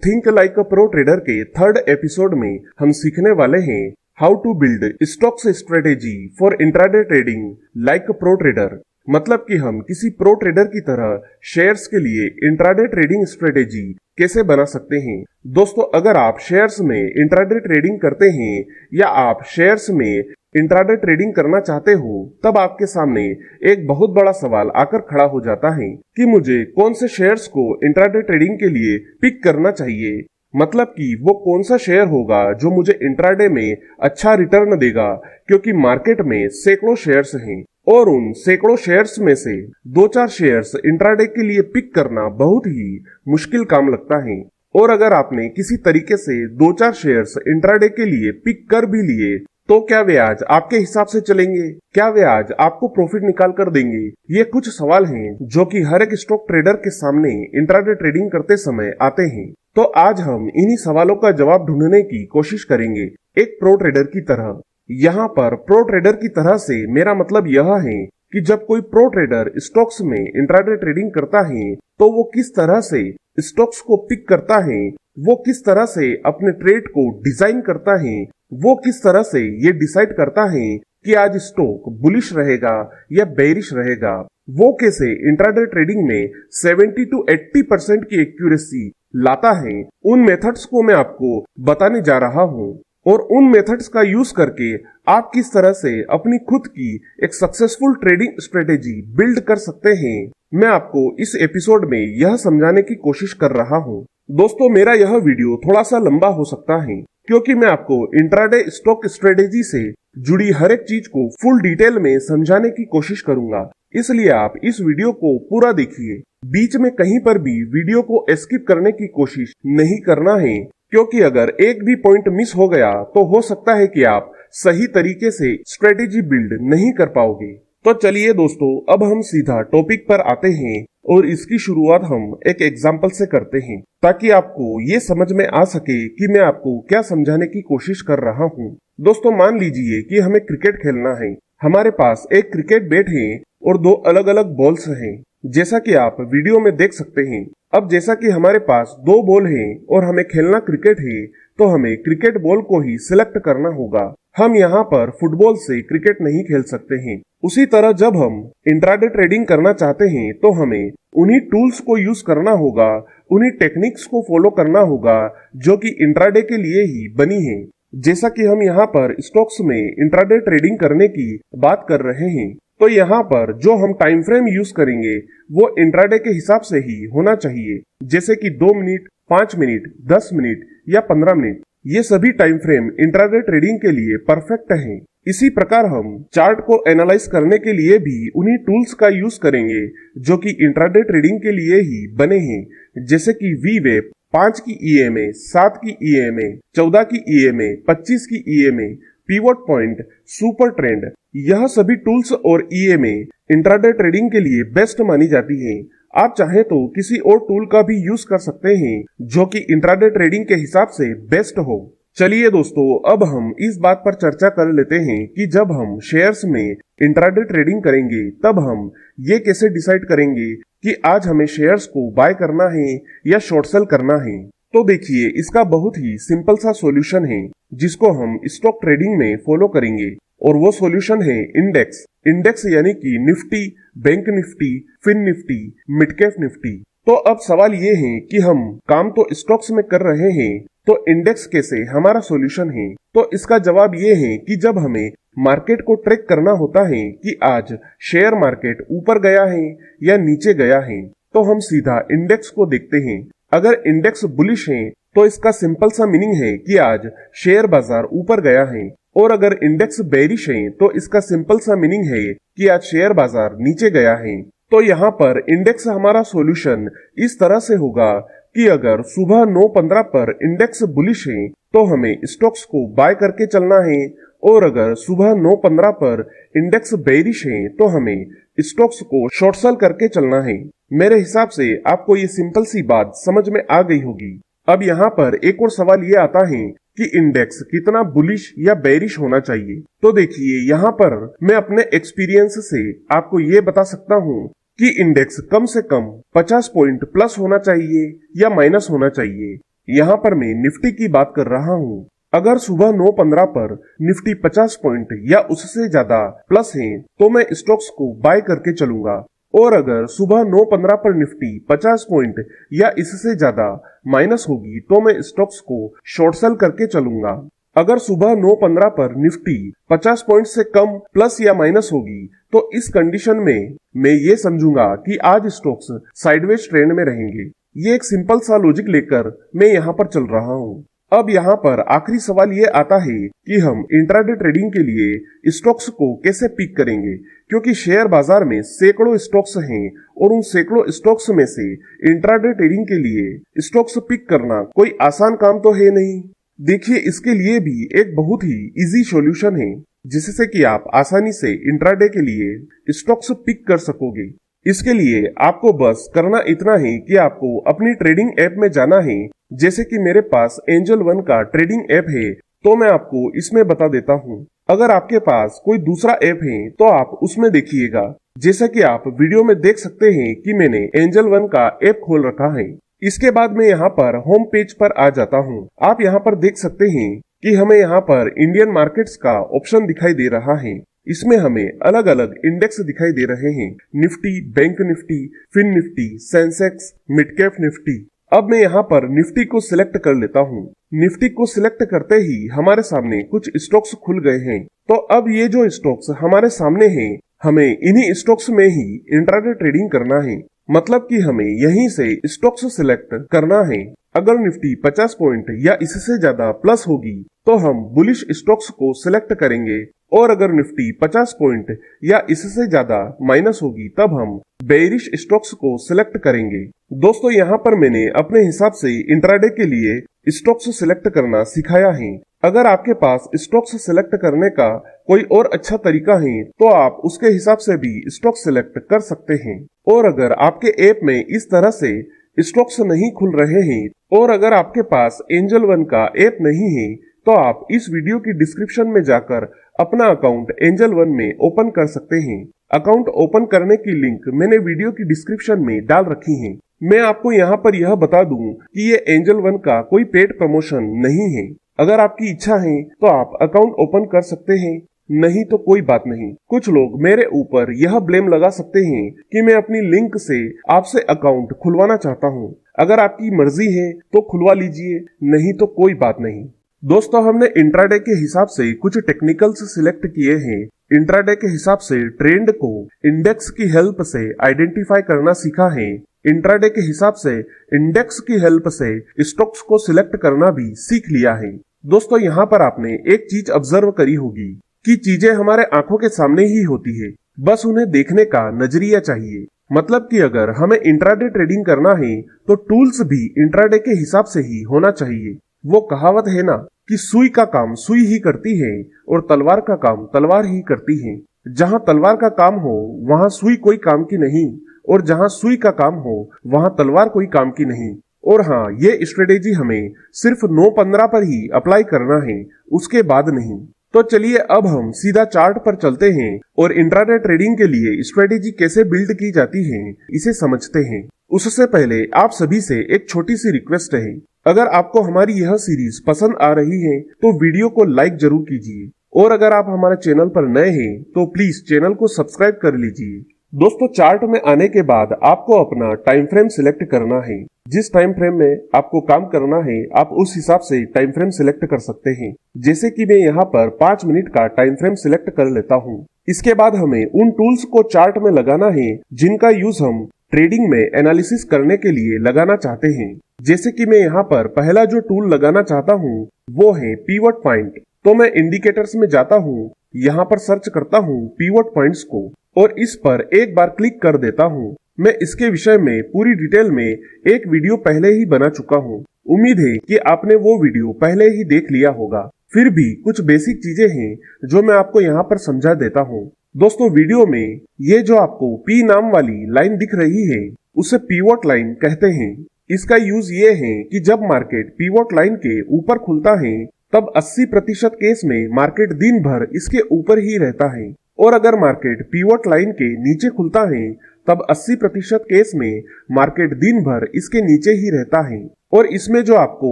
Think like a pro trader के third episode में हम सीखने वाले हैं how to build stocks strategy for intraday trading like a pro trader. मतलब कि हम किसी प्रो ट्रेडर की तरह शेयर्स के लिए इंट्राडे ट्रेडिंग स्ट्रेटेजी कैसे बना सकते हैं। दोस्तों, अगर आप शेयर्स में इंट्राडे ट्रेडिंग करते हैं या आप शेयर्स में इंट्राडे ट्रेडिंग करना चाहते हो, तब आपके सामने एक बहुत बड़ा सवाल आकर खड़ा हो जाता है कि मुझे कौन से शेयर्स को इंट्राडे ट्रेडिंग के लिए पिक करना चाहिए। मतलब कि वो कौन सा शेयर होगा जो मुझे इंट्राडे में अच्छा रिटर्न देगा, क्योंकि मार्केट में सैकड़ों शेयर्स हैं और उन सैकड़ों शेयर्स में से दो चार शेयर्स इंट्राडे के लिए पिक करना बहुत ही मुश्किल काम लगता है। और अगर आपने किसी तरीके से दो चार शेयर्स इंट्राडे के लिए पिक कर भी लिए, तो क्या वे आज आपके हिसाब से चलेंगे? क्या वे आज आपको प्रॉफिट निकाल कर देंगे? ये कुछ सवाल हैं जो कि हर एक स्टॉक ट्रेडर के सामने इंट्राडे ट्रेडिंग करते समय आते हैं। तो आज हम इन्हीं सवालों का जवाब ढूंढने की कोशिश करेंगे एक प्रो ट्रेडर की तरह। यहाँ पर प्रो ट्रेडर की तरह से मेरा मतलब यह है कि जब कोई प्रो ट्रेडर स्टॉक्स में इंट्राडे ट्रेडिंग करता है तो वो किस तरह से स्टॉक्स को पिक करता है, वो किस तरह से अपने ट्रेड को डिजाइन करता है, वो किस तरह से ये डिसाइड करता है कि आज स्टॉक बुलिश रहेगा या बेरिश रहेगा, वो कैसे इंट्राडे ट्रेडिंग में 70 to 80% की एक्यूरेसी लाता है। उन मेथड्स को मैं आपको बताने जा रहा हूँ और उन मेथड्स का यूज करके आप किस तरह से अपनी खुद की एक सक्सेसफुल ट्रेडिंग स्ट्रेटेजी बिल्ड कर सकते हैं, मैं आपको इस एपिसोड में यह समझाने की कोशिश कर रहा हूँ। दोस्तों, मेरा यह वीडियो थोड़ा सा लंबा हो सकता है क्योंकि मैं आपको इंट्राडे स्टॉक स्ट्रेटेजी से जुड़ी हर एक चीज को फुल डिटेल में समझाने की कोशिश करूंगा, इसलिए आप इस वीडियो को पूरा देखिए। बीच में कहीं पर भी वीडियो को स्किप करने की कोशिश नहीं करना है, क्योंकि अगर एक भी पॉइंट मिस हो गया तो हो सकता है कि आप सही तरीके से स्ट्रेटेजी बिल्ड नहीं कर पाओगे। तो चलिए दोस्तों, अब हम सीधा टॉपिक पर आते हैं और इसकी शुरुआत हम एक एग्जाम्पल से करते हैं ताकि आपको ये समझ में आ सके कि मैं आपको क्या समझाने की कोशिश कर रहा हूँ। दोस्तों, मान लीजिए कि हमें क्रिकेट खेलना है। हमारे पास एक क्रिकेट बैट है और दो अलग अलग बॉल्स हैं, जैसा कि आप वीडियो में देख सकते हैं। अब जैसा कि हमारे पास दो बॉल हैं और हमें खेलना क्रिकेट है, तो हमें क्रिकेट बॉल को ही सिलेक्ट करना होगा। हम यहाँ पर फुटबॉल से क्रिकेट नहीं खेल सकते हैं। उसी तरह जब हम इंट्राडे ट्रेडिंग करना चाहते हैं तो हमें उन्हीं टूल्स को यूज करना होगा, उन्हीं टेक्निक्स को फॉलो करना होगा जो कि इंट्राडे के लिए ही बनी है। जैसा कि हम यहाँ पर स्टॉक्स में इंट्राडे ट्रेडिंग करने की बात कर रहे हैं, तो यहाँ पर जो हम टाइम फ्रेम यूज करेंगे वो इंट्राडे के हिसाब से ही होना चाहिए, जैसे कि 2 मिनट, 5 मिनट, 10 मिनट या 15 मिनट। ये सभी टाइम फ्रेम इंट्राडे ट्रेडिंग के लिए परफेक्ट हैं। इसी प्रकार हम चार्ट को एनालाइज करने के लिए भी उन्हीं टूल्स का यूज करेंगे जो कि इंट्राडे ट्रेडिंग के लिए ही बने हैं, जैसे कि वीवेब, 5 की EMA, 7 की EMA, 14 की EMA, 25 की EMA, pivot point, super trend. यह सभी टूल्स और EMA इंट्राडे ट्रेडिंग के लिए बेस्ट मानी जाती हैं। आप चाहे तो किसी और टूल का भी यूज कर सकते हैं जो कि इंट्राडे ट्रेडिंग के हिसाब से बेस्ट हो। चलिए दोस्तों, अब हम इस बात पर चर्चा कर लेते हैं कि जब हम शेयर्स में इंट्राडे ट्रेडिंग करेंगे तब हम ये कैसे डिसाइड करेंगे कि आज हमें शेयर्स को बाय करना है या शॉर्ट सेल करना है। तो देखिए, इसका बहुत ही सिंपल सा सॉल्यूशन है जिसको हम स्टॉक ट्रेडिंग में फॉलो करेंगे, और वो सॉल्यूशन है इंडेक्स। इंडेक्स यानी कि Nifty, bank Nifty, fin Nifty, mid cap Nifty. तो अब सवाल ये है कि हम काम तो स्टॉक्स में कर रहे हैं, तो इंडेक्स कैसे हमारा सॉल्यूशन है? तो इसका जवाब ये है कि जब हमें मार्केट को ट्रैक करना होता है कि आज शेयर मार्केट ऊपर गया है या नीचे गया है, तो हम सीधा इंडेक्स को देखते हैं। अगर इंडेक्स बुलिश है तो इसका सिंपल सा मीनिंग है कि आज शेयर बाजार ऊपर गया है, और अगर इंडेक्स बेरिश है तो इसका सिंपल सा मीनिंग है कि आज शेयर बाजार नीचे गया है। तो यहाँ पर इंडेक्स हमारा सॉल्यूशन इस तरह से होगा कि अगर सुबह 9:15 पर इंडेक्स बुलिश है तो हमें स्टॉक्स को बाय करके चलना है, और अगर सुबह 9:15 पर इंडेक्स बेरिश है तो हमें स्टॉक्स को शॉर्ट सेल करके चलना है। मेरे हिसाब से आपको ये सिंपल सी बात समझ में आ गई होगी। अब यहाँ पर एक और सवाल ये आता है कि इंडेक्स कितना बुलिश या बेरिश होना चाहिए। तो देखिए, यहाँ पर मैं अपने एक्सपीरियंस से आपको ये बता सकता हूँ कि इंडेक्स कम से कम 50 पॉइंट प्लस होना चाहिए या माइनस होना चाहिए। यहाँ पर मैं निफ्टी की बात कर रहा हूँ। अगर सुबह 9:15 पर निफ्टी 50 पॉइंट या उससे ज्यादा प्लस है तो मैं स्टॉक्स को बाय करके चलूंगा, और अगर सुबह 9:15 पर निफ्टी 50 पॉइंट या इससे ज्यादा माइनस होगी तो मैं स्टॉक्स को शॉर्ट सेल करके चलूंगा। अगर सुबह 9:15 पर निफ्टी 50 पॉइंट से कम प्लस या माइनस होगी तो इस कंडीशन में मैं ये समझूंगा कि आज स्टॉक्स साइडवेज ट्रेंड में रहेंगे। ये एक सिंपल सा लॉजिक लेकर मैं यहाँ पर चल रहा हूँ। अब यहाँ पर आखिरी सवाल ये आता है कि हम इंट्राडे ट्रेडिंग के लिए स्टॉक्स को कैसे पिक करेंगे, क्योंकि शेयर बाजार में सैकड़ों स्टॉक्स हैं और उन सैकड़ों स्टॉक्स में से इंट्राडे ट्रेडिंग के लिए स्टॉक्स पिक करना कोई आसान काम तो है नहीं। देखिए, इसके लिए भी एक बहुत ही इजी सॉल्यूशन है जिससे कि आप आसानी से इंट्राडे के लिए स्टॉक्स पिक कर सकोगे। इसके लिए आपको बस करना इतना है कि आपको अपनी ट्रेडिंग ऐप में जाना है। जैसे कि मेरे पास एंजल वन का ट्रेडिंग ऐप है तो मैं आपको इसमें बता देता हूँ। अगर आपके पास कोई दूसरा ऐप है तो आप उसमें देखिएगा। जैसा कि आप वीडियो में देख सकते हैं कि मैंने एंजल वन का ऐप खोल रखा है। इसके बाद मैं यहाँ पर होम पेज पर आ जाता हूँ। आप यहाँ पर देख सकते हैं कि हमें यहाँ पर इंडियन मार्केट्स का ऑप्शन दिखाई दे रहा है। इसमें हमें अलग अलग इंडेक्स दिखाई दे रहे हैं, Nifty, bank Nifty, fin Nifty, Sensex, mid cap Nifty. अब मैं यहाँ पर निफ्टी को सिलेक्ट कर लेता हूँ। निफ्टी को सिलेक्ट करते ही हमारे सामने कुछ स्टॉक्स खुल गए हैं। तो अब ये जो स्टॉक्स हमारे सामने हैं, हमें इन्हीं स्टॉक्स में ही इंट्राडे ट्रेडिंग करना है। मतलब कि हमें यहीं से स्टॉक्स सिलेक्ट करना है। अगर निफ्टी 50 पॉइंट या इससे ज्यादा प्लस होगी तो हम बुलिश स्टॉक्स को सिलेक्ट करेंगे, और अगर निफ्टी 50 पॉइंट या इससे ज्यादा माइनस होगी तब हम बेयरिश स्टॉक्स को सिलेक्ट करेंगे। दोस्तों, यहाँ पर मैंने अपने हिसाब से इंट्राडे के लिए स्टॉक्स सिलेक्ट करना सिखाया है। अगर आपके पास स्टॉक्स सिलेक्ट करने का कोई और अच्छा तरीका है तो आप उसके हिसाब से भी स्टॉक सिलेक्ट कर सकते हैं। और अगर आपके ऐप में इस तरह से स्टॉक्स नहीं खुल रहे हैं और अगर आपके पास एंजल वन का ऐप नहीं है तो आप इस वीडियो की डिस्क्रिप्शन में जाकर अपना अकाउंट एंजल वन में ओपन कर सकते हैं। अकाउंट ओपन करने की लिंक मैंने वीडियो की डिस्क्रिप्शन में डाल रखी है। मैं आपको यहाँ पर यह बता दूं कि ये एंजल वन का कोई पेड प्रमोशन नहीं है। अगर आपकी इच्छा है तो आप अकाउंट ओपन कर सकते हैं, नहीं तो कोई बात नहीं। कुछ लोग मेरे ऊपर यह ब्लेम लगा सकते हैं कि मैं अपनी लिंक से आपसे अकाउंट खुलवाना चाहता हूँ। अगर आपकी मर्जी है तो खुलवा लीजिए, नहीं तो कोई बात नहीं। दोस्तों, हमने इंट्राडे के हिसाब से कुछ टेक्निकल्स सिलेक्ट किए हैं। इंट्राडे के हिसाब से ट्रेंड को इंडेक्स की हेल्प से आइडेंटिफाई करना सीखा है। इंट्राडे के हिसाब से इंडेक्स की हेल्प से स्टॉक्स को सिलेक्ट करना भी सीख लिया है। दोस्तों, यहाँ पर आपने एक चीज ऑब्जर्व करी होगी कि चीजें हमारे आंखों के सामने ही होती है, बस उन्हें देखने का नजरिया चाहिए। मतलब कि अगर हमें इंट्राडे ट्रेडिंग करना है तो टूल्स भी इंट्राडे के हिसाब से ही होना चाहिए। वो कहावत है ना कि सुई का काम सुई ही करती है और तलवार का काम तलवार ही करती है। जहाँ तलवार का काम हो वहाँ सुई कोई काम की नहीं, और जहाँ सुई का काम हो वहाँ तलवार कोई काम की नहीं। और हाँ, ये स्ट्रेटेजी हमें सिर्फ 9:15 पर ही अप्लाई करना है, उसके बाद नहीं। तो चलिए अब हम सीधा चार्ट पर चलते हैं और इंट्राडे ट्रेडिंग के लिए स्ट्रेटेजी कैसे बिल्ड की जाती है इसे समझते हैं। उससे पहले आप सभी से एक छोटी सी रिक्वेस्ट है, अगर आपको हमारी यह सीरीज पसंद आ रही है तो वीडियो को लाइक जरूर कीजिए, और अगर आप हमारे चैनल पर नए हैं तो प्लीज चैनल को सब्सक्राइब कर लीजिए। दोस्तों, चार्ट में आने के बाद आपको अपना टाइम फ्रेम सिलेक्ट करना है। जिस टाइम फ्रेम में आपको काम करना है आप उस हिसाब से टाइम फ्रेम सिलेक्ट कर सकते हैं। जैसे कि मैं यहाँ पर 5 मिनट का टाइम फ्रेम सिलेक्ट कर लेता हूँ। इसके बाद हमें उन टूल्स को चार्ट में लगाना है जिनका यूज हम ट्रेडिंग में एनालिसिस करने के लिए लगाना चाहते हैं। जैसे कि मैं यहाँ पर पहला जो टूल लगाना चाहता हूँ वो है पिवट पॉइंट। तो मैं इंडिकेटर्स में जाता हूँ, यहाँ पर सर्च करता हूँ पिवट पॉइंट्स को और इस पर एक बार क्लिक कर देता हूँ। मैं इसके विषय में पूरी डिटेल में एक वीडियो पहले ही बना चुका हूँ। उम्मीद है कि आपने वो वीडियो पहले ही देख लिया होगा। फिर भी कुछ बेसिक चीजें हैं जो मैं आपको यहाँ पर समझा देता हूँ। दोस्तों, वीडियो में ये जो आपको पी नाम वाली लाइन दिख रही है उसे पिवट लाइन कहते हैं। इसका यूज ये है कि जब मार्केट पिवट लाइन के ऊपर खुलता है तब 80% केस में मार्केट दिन भर इसके ऊपर ही रहता है, और अगर मार्केट पिवट लाइन के नीचे खुलता है तब 80% केस में मार्केट दिन भर इसके नीचे ही रहता है और इसमें जो आपको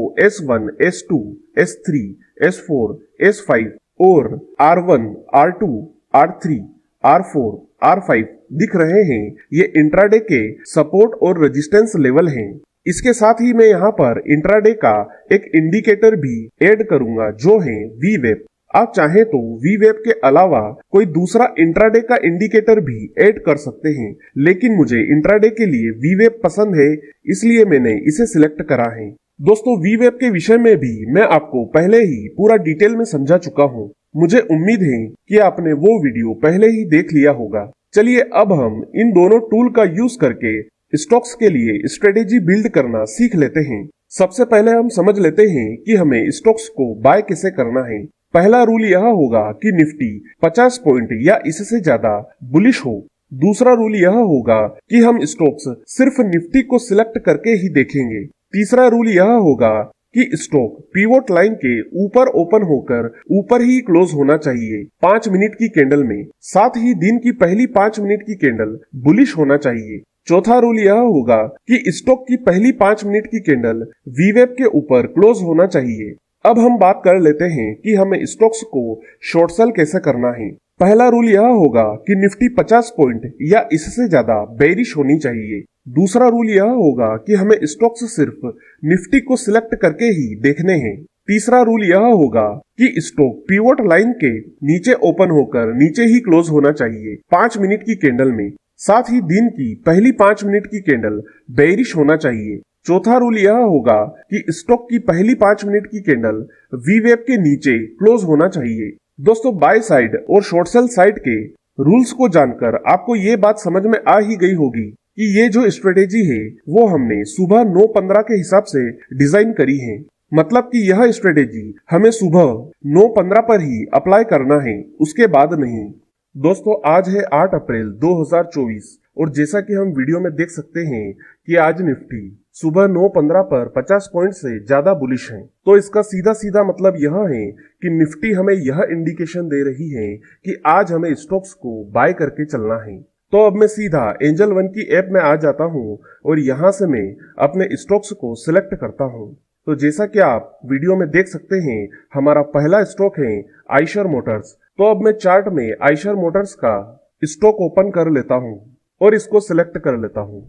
S1, S2, S3, S4, S5 और R1, R2, R3, R4, R5 दिख रहे हैं, ये इंट्राडे के सपोर्ट और रेजिस्टेंस लेवल हैं। इसके साथ ही मैं यहाँ पर इंट्राडे का एक इंडिकेटर भी ऐड करूंगा जो है VWAP। आप चाहें तो VWAP के अलावा कोई दूसरा इंट्राडे का इंडिकेटर भी ऐड कर सकते हैं, लेकिन मुझे इंट्राडे के लिए VWAP पसंद है, इसलिए मैंने इसे सिलेक्ट करा है। दोस्तों, VWAP के विषय में भी मैं आपको पहले ही पूरा डिटेल में समझा चुका हूँ। मुझे उम्मीद है कि आपने वो वीडियो पहले ही देख लिया होगा। चलिए अब हम इन दोनों टूल का यूज करके स्टॉक्स के लिए स्ट्रेटेजी बिल्ड करना सीख लेते हैं। सबसे पहले हम समझ लेते हैं कि हमें स्टॉक्स को बाय कैसे करना है। पहला रूल यह होगा कि निफ्टी 50 पॉइंट या इससे ज्यादा बुलिश हो। दूसरा रूल यह होगा कि हम स्टॉक्स सिर्फ निफ्टी को सिलेक्ट करके ही देखेंगे। तीसरा रूल यह होगा कि स्टॉक पिवोट लाइन के ऊपर ओपन होकर ऊपर ही क्लोज होना चाहिए 5 मिनट की कैंडल में, साथ ही दिन की पहली 5 मिनट की कैंडल बुलिश होना चाहिए। चौथा रूल यह होगा कि स्टॉक की पहली 5 मिनट की कैंडल VWAP के ऊपर क्लोज होना चाहिए। अब हम बात कर लेते हैं कि हमें स्टॉक्स को शॉर्ट सेल कैसे करना है। पहला रूल यह होगा कि निफ्टी 50 पॉइंट या इससे ज्यादा बेरिश होनी चाहिए। दूसरा रूल यह होगा कि हमें स्टॉक्स सिर्फ निफ्टी को सिलेक्ट करके ही देखने हैं। तीसरा रूल यह होगा कि स्टॉक पिवोट लाइन के नीचे ओपन होकर नीचे ही क्लोज होना चाहिए 5 मिनट की कैंडल में, साथ ही दिन की पहली 5 मिनट की कैंडल बेरिश होना चाहिए। चौथा रूल यह होगा कि स्टॉक की पहली 5 मिनट की कैंडल VWAP के नीचे क्लोज होना चाहिए। दोस्तों, बाय साइड और शॉर्ट सेल साइड के रूल्स को जानकर आपको ये बात समझ में आ ही गई होगी कि ये जो स्ट्रेटेजी है वो हमने सुबह 9:15 के हिसाब से डिजाइन करी है। मतलब कि यह स्ट्रेटेजी हमें सुबह 9:15 पर ही अप्लाई करना है, उसके बाद नहीं। दोस्तों, आज है 8 अप्रैल 2024 और जैसा कि हम वीडियो में देख सकते हैं कि आज निफ्टी सुबह 9:15 पर 50 पॉइंट से ज्यादा बुलिश है। तो इसका सीधा सीधा मतलब यह है कि निफ्टी हमें यह इंडिकेशन दे रही है कि आज हमें स्टॉक्स को बाय करके चलना है। तो अब मैं सीधा एंजल वन की ऐप में आ जाता हूँ और यहाँ से मैं अपने स्टॉक्स को सिलेक्ट करता हूँ। तो जैसा कि आप वीडियो में देख सकते हैं, हमारा पहला स्टॉक है आइशर मोटर्स। तो अब मैं चार्ट में आइशर मोटर्स का स्टॉक ओपन कर लेता हूँ और इसको सिलेक्ट कर लेता हूँ।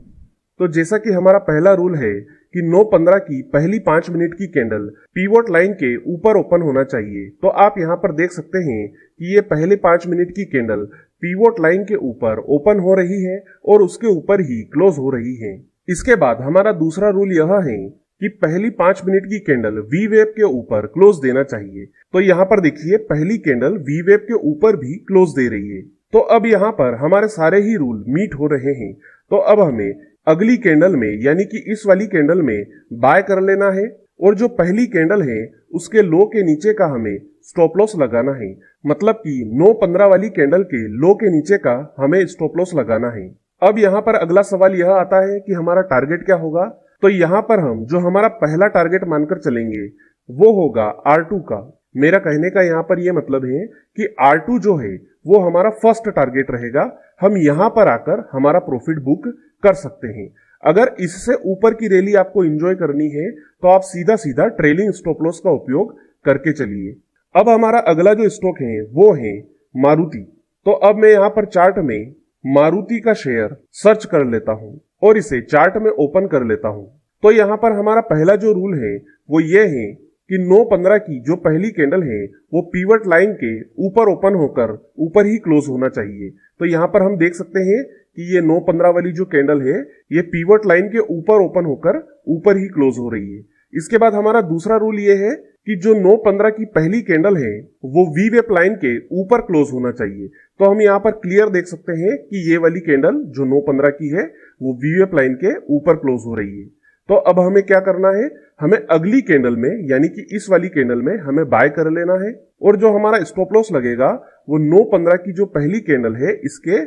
तो जैसा कि हमारा पहला रूल है कि 9:15 की पहली 5 मिनट की कैंडल पिवोट लाइन के ऊपर ओपन होना चाहिए। तो आप यहाँ पर देख सकते हैं कि ये पहले 5 मिनट की कैंडल पिवोट लाइन के ऊपर ओपन हो रही है और उसके ऊपर ही क्लोज हो रही है। इसके बाद हमारा दूसरा रूल यह है कि पहली 5 मिनट की कैंडल VWAP के ऊपर क्लोज देना चाहिए। तो यहाँ पर देखिए, पहली कैंडल VWAP के ऊपर भी क्लोज दे रही है। तो अब यहाँ पर हमारे सारे ही रूल मीट हो रहे हैं। तो अब हमें अगली कैंडल में यानी कि इस वाली कैंडल में बाय कर लेना है और जो पहली कैंडल है उसके लो के नीचे का हमें स्टॉप लॉस लगाना है। मतलब कि 9:15 वाली कैंडल के लो के नीचे का हमें स्टॉप लॉस लगाना है। अब यहाँ पर अगला सवाल यह आता है कि हमारा टारगेट क्या होगा। तो यहाँ पर हम जो हमारा पहला टारगेट मानकर चलेंगे वो होगा R2 का। मेरा कहने का यहाँ पर यह मतलब है कि R2 जो है वो हमारा फर्स्ट टारगेट रहेगा। हम यहाँ पर आकर हमारा प्रॉफिट बुक कर सकते हैं। अगर इससे ऊपर की रैली आपको एंजॉय करनी है तो आप सीधा सीधा ट्रेलिंग स्टॉप लॉस का उपयोग करके चलिए। अब हमारा अगला जो स्टॉक है वो है मारुति। तो अब मैं यहाँ पर चार्ट में मारुति का शेयर सर्च कर लेता हूँ और इसे चार्ट में ओपन कर लेता हूँ। तो यहाँ पर हमारा पहला जो रूल है वो ये है कि 9:15 की जो पहली कैंडल है वो पिवट लाइन के ऊपर ओपन होकर ऊपर ही क्लोज होना चाहिए। तो यहाँ पर हम देख सकते हैं कि ये 9:15 वाली जो कैंडल है ये पिवट लाइन के ऊपर ओपन होकर ऊपर ही क्लोज हो रही है। इसके बाद हमारा दूसरा रूल ये है कि जो 9:15 की पहली कैंडल है वो VWAP लाइन के ऊपर क्लोज होना चाहिए। तो हम यहाँ पर क्लियर देख सकते हैं कि ये वाली कैंडल जो 9:15 की है वो VWAP लाइन के ऊपर क्लोज हो रही है। तो अब हमें क्या करना है, हमें अगली कैंडल में यानी कि इस वाली कैंडल में हमें बाय कर लेना है और जो हमारा स्टॉप लॉस लगेगा वो 9:15 की जो पहली कैंडल है इसके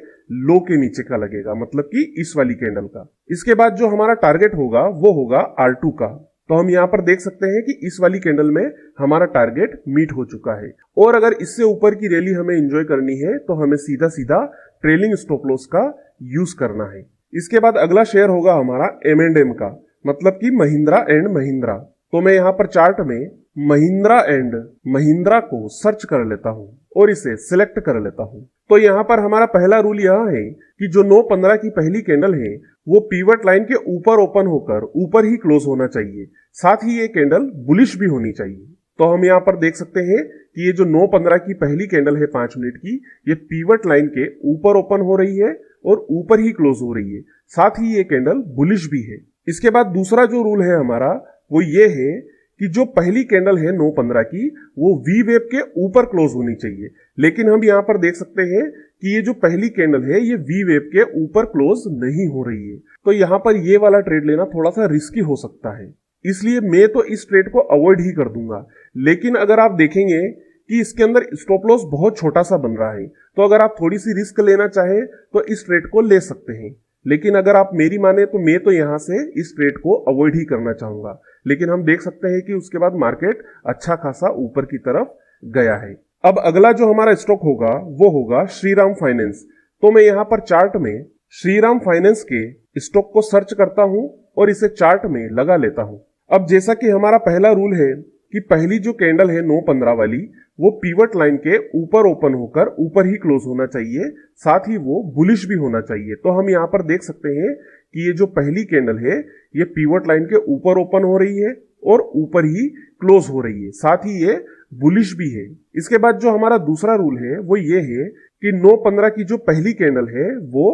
लो के नीचे का लगेगा, मतलब कि इस वाली कैंडल का। इसके बाद जो हमारा टारगेट होगा वो होगा R2 का। तो हम यहाँ पर देख सकते हैं कि इस वाली कैंडल में हमारा टारगेट मीट हो चुका है और अगर इससे ऊपर की रैली हमें एंजॉय करनी है तो हमें सीधा सीधा ट्रेलिंग स्टॉप लॉस का यूज करना है। इसके बाद अगला शेयर होगा हमारा M&M का, मतलब कि महिंद्रा एंड महिंद्रा। तो मैं यहाँ पर चार्ट में महिंद्रा एंड महिंद्रा को सर्च कर लेता हूँ और इसे सिलेक्ट कर लेता हूँ। तो यहाँ पर हमारा पहला रूल यह है कि जो 9:15 की पहली कैंडल है वो पीवट लाइन के ऊपर ओपन होकर ऊपर ही क्लोज होना चाहिए, साथ ही ये कैंडल बुलिश भी होनी चाहिए। तो हम यहाँ पर देख सकते हैं कि ये जो 9:15 की पहली कैंडल है 5 मिनट की, ये पीवट लाइन के ऊपर ओपन हो रही है और ऊपर ही क्लोज हो रही है, साथ ही ये कैंडल बुलिश भी है। इसके बाद दूसरा जो रूल है हमारा वो ये है कि जो पहली कैंडल है 9:15 की वो वी वेव के ऊपर क्लोज होनी चाहिए, लेकिन हम यहाँ पर देख सकते हैं कि ये जो पहली कैंडल है ये वी वेव के ऊपर क्लोज नहीं हो रही है। तो यहाँ पर ये वाला ट्रेड लेना थोड़ा सा रिस्की हो सकता है, इसलिए मैं तो इस ट्रेड को अवॉइड ही कर दूंगा। लेकिन अगर आप देखेंगे कि इसके अंदर स्टॉप लॉस बहुत छोटा सा बन रहा है, तो अगर आप थोड़ी सी रिस्क लेना चाहें तो इस ट्रेड को ले सकते हैं। लेकिन अगर आप मेरी माने तो मैं तो यहां से इस ट्रेड को अवॉइड ही करना चाहूंगा। लेकिन हम देख सकते हैं कि उसके बाद मार्केट अच्छा खासा ऊपर की तरफ गया है। अब अगला जो हमारा स्टॉक होगा वो होगा श्रीराम फाइनेंस। तो मैं यहाँ पर चार्ट में श्रीराम फाइनेंस के स्टॉक को सर्च करता हूं और इसे चार्ट में लगा लेता हूं। अब जैसा कि हमारा पहला रूल है कि पहली जो कैंडल है 9:15 वाली वो पीवट लाइन के ऊपर ओपन होकर ऊपर ही क्लोज होना चाहिए, साथ ही वो बुलिश भी होना चाहिए। तो हम यहाँ पर देख सकते हैं कि ये जो पहली कैंडल है ये पीवट लाइन के ऊपर ओपन हो रही है और ऊपर ही क्लोज हो रही है, साथ ही ये बुलिश भी है। इसके बाद जो हमारा दूसरा रूल है वो ये है कि 9:15 की जो पहली कैंडल है वो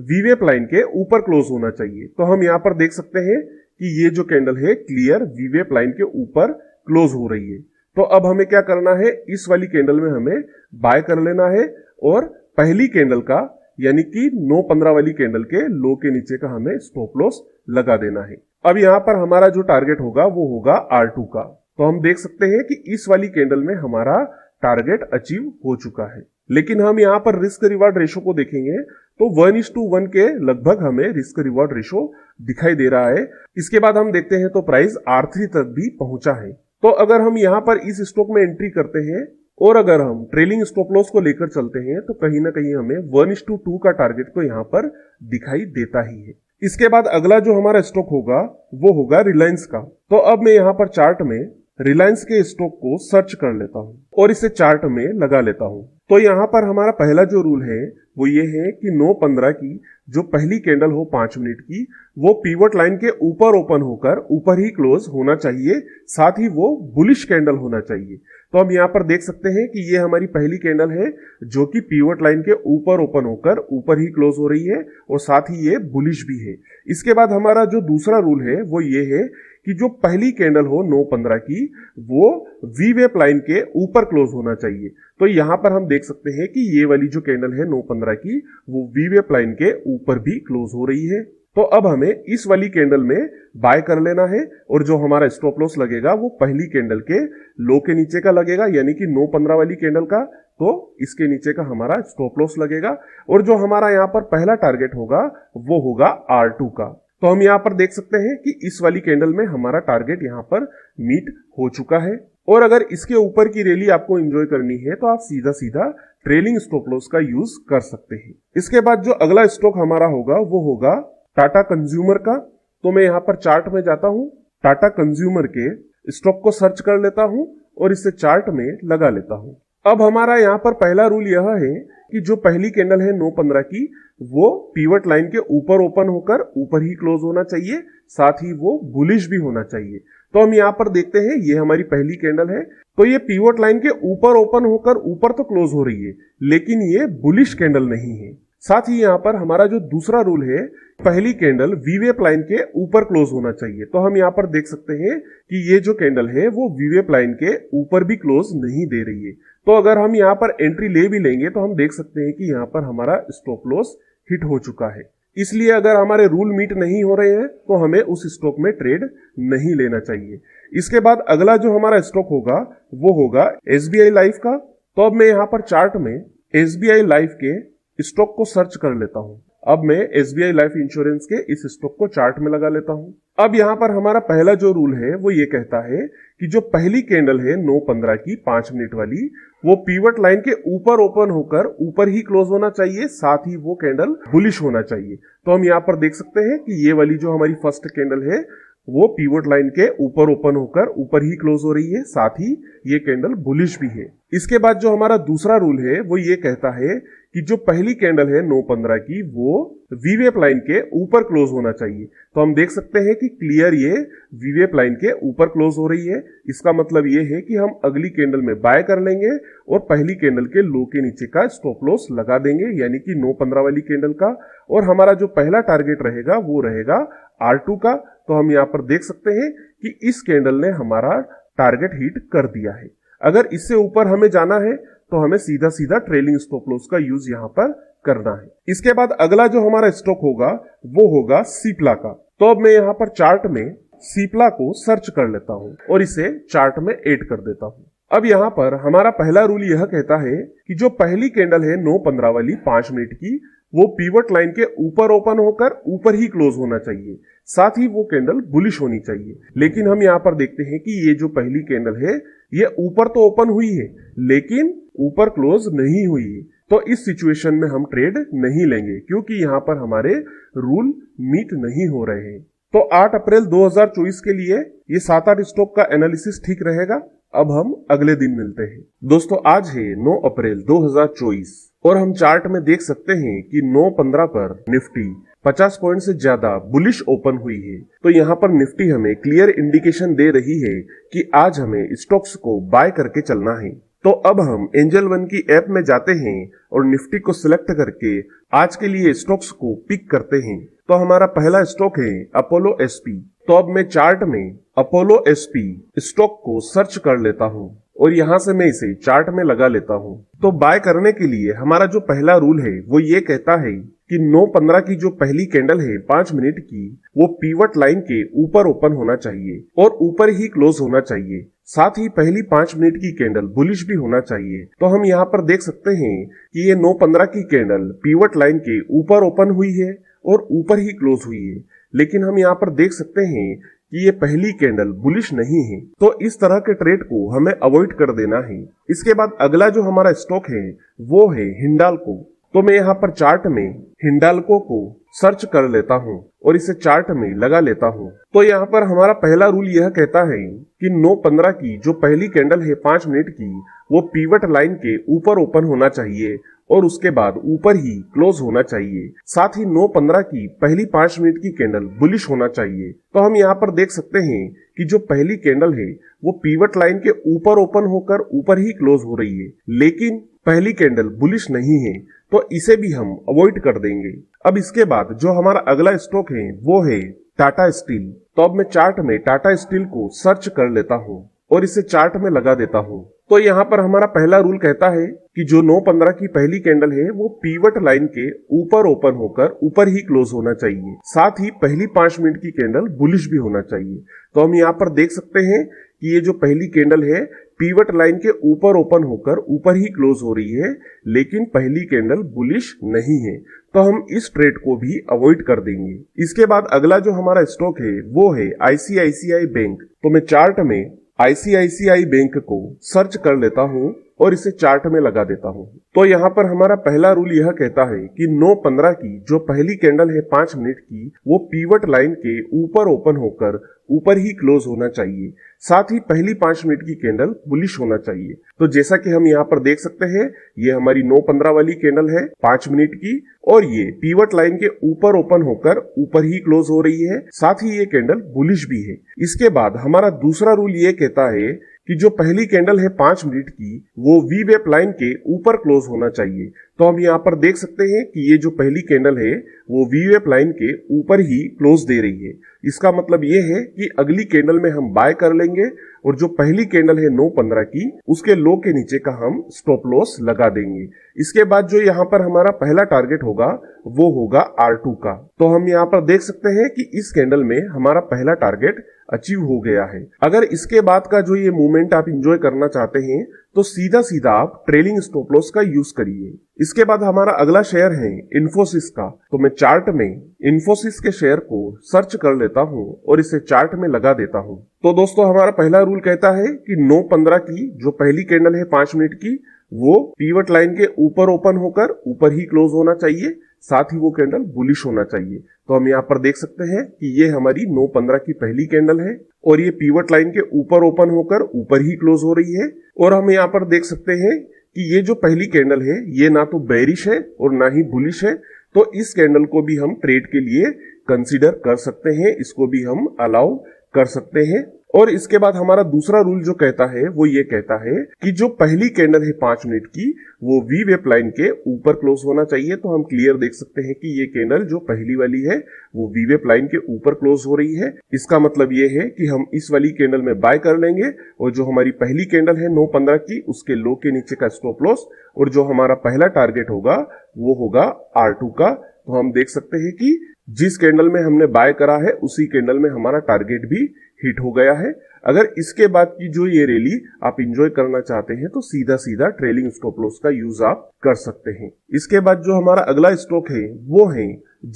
वीवेप लाइन के ऊपर क्लोज होना चाहिए। तो हम यहाँ पर देख सकते हैं कि ये जो कैंडल है क्लियर वीवेप लाइन के ऊपर क्लोज हो रही है। तो अब हमें क्या करना है, इस वाली कैंडल में हमें बाय कर लेना है और पहली कैंडल का यानी कि 9:15 वाली कैंडल के लो के नीचे का हमें स्टॉप लॉस लगा देना है। अब यहाँ पर हमारा जो टारगेट होगा वो होगा R2 का। तो हम देख सकते हैं कि इस वाली कैंडल में हमारा टारगेट अचीव हो चुका है। लेकिन हम यहाँ पर रिस्क रिवार्ड रेशो को देखेंगे तो 1:1 के लगभग हमें रिस्क रिवार्ड रेशो दिखाई दे रहा है। इसके बाद हम देखते हैं तो प्राइस R3 तक भी पहुंचा है। तो अगर हम यहाँ पर इस स्टॉक में एंट्री करते हैं और अगर हम ट्रेलिंग स्टॉप लॉस को लेकर चलते हैं तो कहीं ना कहीं हमें 1:2 का टारगेट तो यहाँ पर दिखाई देता ही है। इसके बाद अगला जो हमारा स्टॉक होगा वो होगा रिलायंस का। तो अब मैं यहाँ पर चार्ट में रिलायंस के स्टॉक को सर्च कर लेता हूँ और इसे चार्ट में लगा लेता हूँ। तो यहाँ पर हमारा पहला जो रूल है वो ये है कि 9:15 की जो पहली कैंडल हो 5 मिनट की वो पीवट लाइन के ऊपर ओपन होकर ऊपर ही क्लोज होना चाहिए, साथ ही वो बुलिश कैंडल होना चाहिए। तो हम यहाँ पर देख सकते हैं कि ये हमारी पहली कैंडल है जो कि पीवट लाइन के ऊपर ओपन होकर ऊपर ही क्लोज हो रही है और साथ ही ये बुलिश भी है। इसके बाद हमारा जो दूसरा रूल है वो ये है कि जो पहली कैंडल हो 9:15 की वो वीवेप लाइन के ऊपर क्लोज होना चाहिए। तो यहाँ पर हम देख सकते हैं कि ये वाली जो कैंडल है 9:15 की वो वीवेप लाइन के ऊपर भी क्लोज हो रही है। तो अब हमें इस वाली कैंडल में बाय कर लेना है और जो हमारा स्टॉप लॉस लगेगा वो पहली कैंडल के लो के नीचे का लगेगा, यानी कि 9:15 वाली कैंडल का। तो इसके नीचे का हमारा स्टॉप लॉस लगेगा और जो हमारा यहाँ पर पहला टारगेट होगा वो होगा R2 का। तो हम यहाँ पर देख सकते हैं कि इस वाली कैंडल में हमारा टारगेट यहाँ पर मीट हो चुका है। और अगर इसके ऊपर की रैली आपको एंजॉय करनी है तो आप सीधा सीधा ट्रेलिंग स्टॉप लॉस का यूज कर सकते हैं। इसके बाद जो अगला स्टॉक हमारा होगा वो होगा टाटा कंज्यूमर का। तो मैं यहाँ पर चार्ट में जाता हूँ, टाटा कंज्यूमर के स्टॉक को सर्च कर लेता हूँ और इसे चार्ट में लगा लेता हूँ। अब हमारा यहाँ पर पहला रूल यह है कि जो पहली कैंडल है 9:15 की वो पीवट लाइन के ऊपर ओपन होकर ऊपर ही क्लोज होना चाहिए, साथ ही वो बुलिश भी होना चाहिए। तो हम यहाँ पर देखते हैं ये हमारी पहली कैंडल है, तो ये पीवट लाइन के ऊपर ओपन होकर ऊपर तो क्लोज हो रही है लेकिन ये बुलिश कैंडल नहीं है। साथ ही यहाँ पर हमारा जो दूसरा रूल है पहली कैंडल वीवेप लाइन के ऊपर क्लोज होना चाहिए। तो हम यहाँ पर देख सकते हैं कि ये जो कैंडल है वो वीवेप लाइन के ऊपर भी क्लोज नहीं दे रही है। तो अगर हम यहाँ पर एंट्री ले भी लेंगे तो हम देख सकते हैं कि यहाँ पर हमारा स्टॉप लॉस हिट हो चुका है। इसलिए अगर हमारे रूल मीट नहीं हो रहे हैं तो हमें उस स्टॉक में ट्रेड नहीं लेना चाहिए। इसके बाद अगला जो हमारा स्टॉक होगा वो होगा SBI लाइफ का। तो अब मैं यहाँ पर चार्ट में SBI लाइफ के स्टॉक को सर्च कर लेता हूँ अब मैं SBI लाइफ इंश्योरेंस के इस स्टॉक को चार्ट में लगा लेता हूं। अब यहां पर हमारा पहला जो रूल है वो ये कहता है कि जो पहली कैंडल है 9:15 की 5 मिनट वाली, वो पीवट लाइन के ऊपर ओपन होकर ऊपर ही क्लोज होना चाहिए, साथ ही वो कैंडल बुलिश होना चाहिए। तो हम यहाँ पर देख सकते हैं कि ये वाली जो हमारी फर्स्ट कैंडल है वो पीवट लाइन के ऊपर ओपन होकर ऊपर ही क्लोज हो रही है, साथ ही ये कैंडल बुलिश भी है। इसके बाद जो हमारा दूसरा रूल है वो ये कहता है कि जो पहली कैंडल है 9:15 की वो वीवेप लाइन के ऊपर क्लोज होना चाहिए। तो हम देख सकते हैं कि क्लियर ये वीवेप लाइन के ऊपर क्लोज हो रही है। इसका मतलब ये है कि हम अगली कैंडल में बाय कर लेंगे और पहली कैंडल के लो के नीचे का स्टॉप लॉस लगा देंगे, यानी कि 9:15 वाली कैंडल का। और हमारा जो पहला टारगेट रहेगा वो रहेगा R2 का। तो हम यहाँ पर देख सकते हैं कि इस कैंडल ने हमारा टारगेट हिट कर दिया है। अगर इससे ऊपर हमें जाना है तो हमें सीधा सीधा ट्रेलिंग स्टॉप लॉस का यूज यहाँ पर करना है। इसके बाद अगला जो हमारा स्टॉक होगा वो होगा सिप्ला का। तो अब मैं यहाँ पर चार्ट में सिप्ला को सर्च कर लेता हूँ और इसे चार्ट में ऐड कर देता हूँ। अब यहाँ पर हमारा पहला रूल यह कहता है कि जो पहली कैंडल है 9:15 वाली 5 मिनट की, वो पीवट लाइन के ऊपर ओपन होकर ऊपर ही क्लोज होना चाहिए, साथ ही वो कैंडल बुलिश होनी चाहिए। लेकिन हम यहाँ पर देखते हैं कि ये जो पहली कैंडल है ये ऊपर तो ओपन हुई है लेकिन ऊपर क्लोज नहीं हुई है। तो इस सिचुएशन में हम ट्रेड नहीं लेंगे क्योंकि यहाँ पर हमारे रूल मीट नहीं हो रहे हैं। तो 8 अप्रैल 2024 के लिए ये 7-8 स्टॉक का एनालिसिस ठीक रहेगा। अब हम अगले दिन मिलते हैं। दोस्तों आज है 9 अप्रैल 2024 और हम चार्ट में देख सकते हैं कि 9:15 पर निफ्टी 50 पॉइंट से ज्यादा बुलिश ओपन हुई है। तो यहाँ पर निफ्टी हमें क्लियर इंडिकेशन दे रही है कि आज हमें स्टॉक्स को बाय करके चलना है। तो अब हम एंजल वन की ऐप में जाते हैं और निफ्टी को सिलेक्ट करके आज के लिए स्टॉक्स को पिक करते हैं। तो हमारा पहला स्टॉक है अपोलो एसपी। तो अब मैं चार्ट में अपोलो एसपी स्टॉक को सर्च कर लेता हूँ और यहाँ से मैं इसे चार्ट में लगा लेता हूँ। तो बाय करने के लिए हमारा जो पहला रूल है वो ये कहता है कि 9:15 की जो पहली कैंडल है 5 मिनट की, वो पीवट लाइन के ऊपर ओपन होना चाहिए और ऊपर ही क्लोज होना चाहिए, साथ ही पहली 5 मिनट की कैंडल बुलिश भी होना चाहिए। तो हम यहाँ पर देख सकते हैं कि ये 9:15 की कैंडल पीवट लाइन के ऊपर ओपन हुई है और ऊपर ही क्लोज हुई है, लेकिन हम यहाँ पर देख सकते हैं कि ये पहली कैंडल बुलिश नहीं है। तो इस तरह के ट्रेड को हमें अवॉइड कर देना है। इसके बाद अगला जो हमारा स्टॉक है वो है हिंडाल्को। तो मैं यहाँ पर चार्ट में हिंडाल्को को सर्च कर लेता हूँ और इसे चार्ट में लगा लेता हूँ। तो यहाँ पर हमारा पहला रूल यह कहता है कि 9:15 की जो पहली कैंडल है 5 मिनट की, वो पीवट लाइन के ऊपर ओपन होना चाहिए और उसके बाद ऊपर ही क्लोज होना चाहिए, साथ ही 9:15 की पहली 5 मिनट की कैंडल बुलिश होना चाहिए। तो हम यहाँ पर देख सकते हैं कि जो पहली कैंडल है वो पीवट लाइन के ऊपर ओपन होकर ऊपर ही क्लोज हो रही है, लेकिन पहली कैंडल बुलिश नहीं है, तो इसे भी हम अवॉइड कर देंगे। अब इसके बाद जो हमारा अगला स्टॉक है वो है टाटा स्टील। तो अब मैं चार्ट में टाटा स्टील को सर्च कर लेता हूँ और इसे चार्ट में लगा देता हूँ। तो यहाँ पर हमारा पहला रूल कहता है कि जो 9:15 की पहली कैंडल है वो पीवट लाइन के ऊपर ओपन होकर ऊपर ही क्लोज होना चाहिए, साथ ही पहली 5 मिनट की कैंडल बुलिश भी होना चाहिए। तो हम यहाँ पर देख सकते हैं कि ये जो पहली कैंडल है पीवट लाइन के ऊपर ओपन होकर ऊपर ही क्लोज हो रही है, लेकिन पहली कैंडल बुलिश नहीं है, तो हम इस ट्रेड को भी अवॉइड कर देंगे। इसके बाद अगला जो हमारा स्टॉक है वो है ICICI बैंक। तो मैं चार्ट में ICICI बैंक को सर्च कर लेता हूँ और इसे चार्ट में लगा देता हूँ। तो यहाँ पर हमारा पहला रूल यह कहता है कि 9:15 की जो पहली कैंडल है 5 मिनट की, वो पीवट लाइन के ऊपर ओपन होकर ऊपर ही क्लोज होना चाहिए, साथ ही पहली 5 मिनट की कैंडल बुलिश होना चाहिए। तो जैसा कि हम यहाँ पर देख सकते हैं ये हमारी 9:15 वाली कैंडल है 5 मिनट की और ये पीवट लाइन के ऊपर ओपन होकर ऊपर ही क्लोज हो रही है, साथ ही ये कैंडल बुलिश भी है। इसके बाद हमारा दूसरा रूल ये कहता है कि जो पहली कैंडल है 5 मिनट की, वो वी वेप लाइन के ऊपर क्लोज होना चाहिए। तो हम यहाँ पर देख सकते हैं कि ये जो पहली कैंडल है वो वी वेप लाइन के ऊपर ही क्लोज दे रही है। इसका मतलब ये है कि अगली कैंडल में हम बाय कर लेंगे और जो पहली कैंडल है 9:15 की उसके लो के नीचे का हम स्टॉप लॉस लगा देंगे। इसके बाद जो यहाँ पर हमारा पहला टारगेट होगा वो होगा R2 का। तो हम यहाँ पर देख सकते हैं कि इस कैंडल में हमारा पहला टारगेट अचीव हो गया है। अगर इसके बाद का जो ये मूवमेंट आप इंजॉय करना चाहते हैं तो सीधा सीधा आप ट्रेलिंग स्टॉप लॉस का यूज करिए। इसके बाद हमारा अगला शेयर है इन्फोसिस का। तो मैं चार्ट में इन्फोसिस के शेयर को सर्च कर लेता हूं और इसे चार्ट में लगा देता हूं। तो दोस्तों हमारा पहला रूल कहता है कि 9:15 की जो पहली कैंडल है 5 मिनट की वो पीवट लाइन के ऊपर ओपन होकर ऊपर ही क्लोज होना चाहिए, साथ ही वो कैंडल बुलिश होना चाहिए। तो हम यहाँ पर देख सकते हैं कि ये हमारी 9:15 की पहली कैंडल है और ये पीवट लाइन के ऊपर ओपन होकर ऊपर ही क्लोज हो रही है। और हम यहाँ पर देख सकते हैं कि ये जो पहली कैंडल है ये ना तो बेरिश है और ना ही बुलिश है। तो इस कैंडल को भी हम ट्रेड के लिए कंसीडर कर सकते हैं, इसको भी हम अलाउ कर सकते हैं। और इसके बाद हमारा दूसरा रूल जो कहता है वो ये कहता है कि जो पहली कैंडल है 5 मिनट की वो वी वेप लाइन के ऊपर क्लोज होना चाहिए। तो हम क्लियर देख सकते हैं कि ये कैंडल जो पहली वाली है वो वी वेप लाइन के ऊपर क्लोज हो रही है। इसका मतलब ये है कि हम इस वाली कैंडल में बाय कर लेंगे और जो हमारी पहली कैंडल है 9:15 की उसके लो के नीचे का स्टॉप लॉस और जो हमारा पहला टारगेट होगा वो होगा R2 का। तो हम देख सकते हैं कि जिस कैंडल में हमने बाय करा है उसी कैंडल में हमारा टारगेट भी हिट हो गया है। अगर इसके बाद की जो ये रैली आप इंजॉय करना चाहते हैं तो सीधा सीधा ट्रेलिंग स्टॉप लॉस का यूज आप कर सकते हैं। इसके बाद जो हमारा अगला स्टॉक है वो है